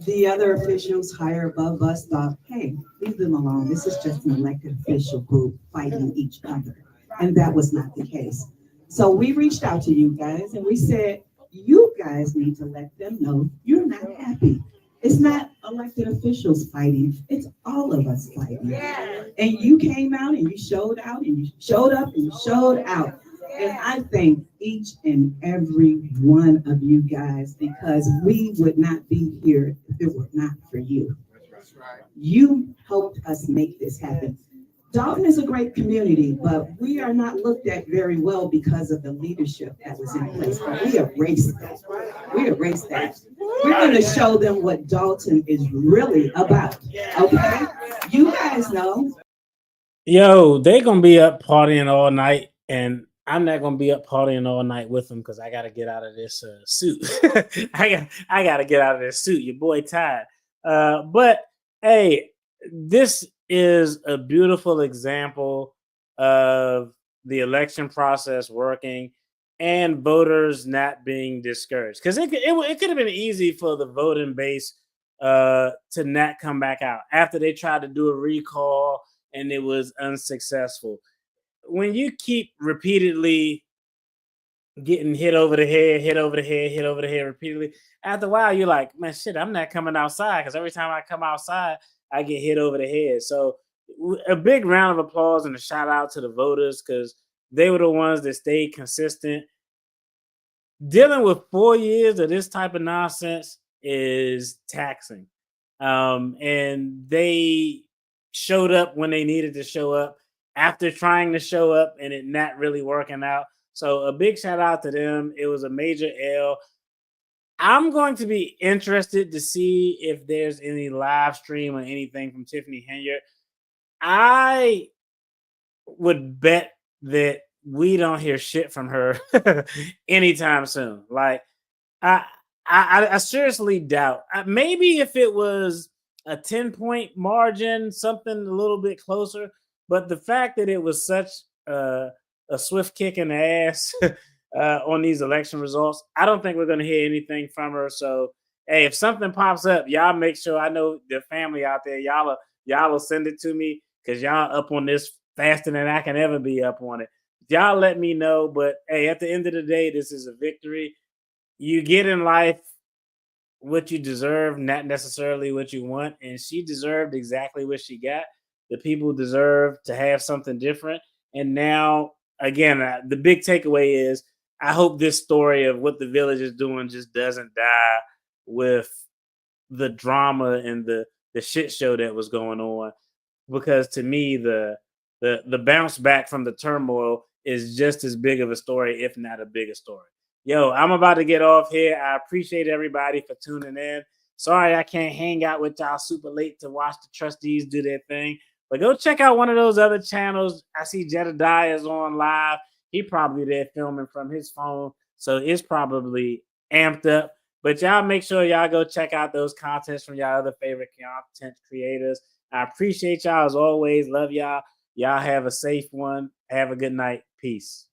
S5: The other officials higher above us thought, hey, leave them alone. This is just an elected official group fighting each other. And that was not the case. So we reached out to you guys and we said, you guys need to let them know you're not happy. It's not elected officials fighting, it's all of us fighting. And you came out and you showed out and you showed up and you showed out. And I thank each and every one of you guys, because we would not be here if it were not for you. You helped us make this happen. Dalton is a great community, but we are not looked at very well because of the leadership that was in place. But we erased that. We erased that. We're going to show them what Dalton is really about. Okay? You guys know.
S1: Yo, they gonna be up partying all night, and I'm not gonna be up partying all night with them because I gotta get out of this suit. I gotta get out of this suit. Your boy tired. But hey, this is a beautiful example of the election process working and voters not being discouraged. Because it could have been easy for the voting base to not come back out after they tried to do a recall and it was unsuccessful. When you keep repeatedly getting hit over the head, hit over the head, hit over the head repeatedly, after a while, you're like, man, shit, I'm not coming outside because every time I come outside, I get hit over the head. So a big round of applause and a shout out to the voters because they were the ones that stayed consistent. Dealing with 4 years of this type of nonsense is taxing. And they showed up when they needed to show up after trying to show up and it not really working out. So a big shout out to them. It was a major L. I'm going to be interested to see if there's any live stream or anything from Tiffany Henyard. I would bet that we don't hear shit from her anytime soon. Like, I seriously doubt. Maybe if it was a 10-point margin, something a little bit closer. But the fact that it was such a swift kick in the ass on these election results, I don't think we're going to hear anything from her. So, hey, if something pops up, y'all make sure I know the family out there. Y'all will send it to me because y'all up on this faster than I can ever be up on it. Y'all let me know. But, hey, at the end of the day, this is a victory. You get in life what you deserve, not necessarily what you want. And she deserved exactly what she got. The people deserve to have something different. And now, again, the big takeaway is I hope this story of what the village is doing just doesn't die with the drama and the shit show that was going on. Because to me, the bounce back from the turmoil is just as big of a story, if not a bigger story. Yo, I'm about to get off here. I appreciate everybody for tuning in. Sorry I can't hang out with y'all super late to watch the trustees do their thing. But go check out one of those other channels. I see Jedediah is on live. He probably there filming from his phone. So it's probably amped up. But y'all make sure y'all go check out those contents from y'all other favorite content creators. I appreciate y'all as always. Love y'all. Y'all have a safe one. Have a good night. Peace.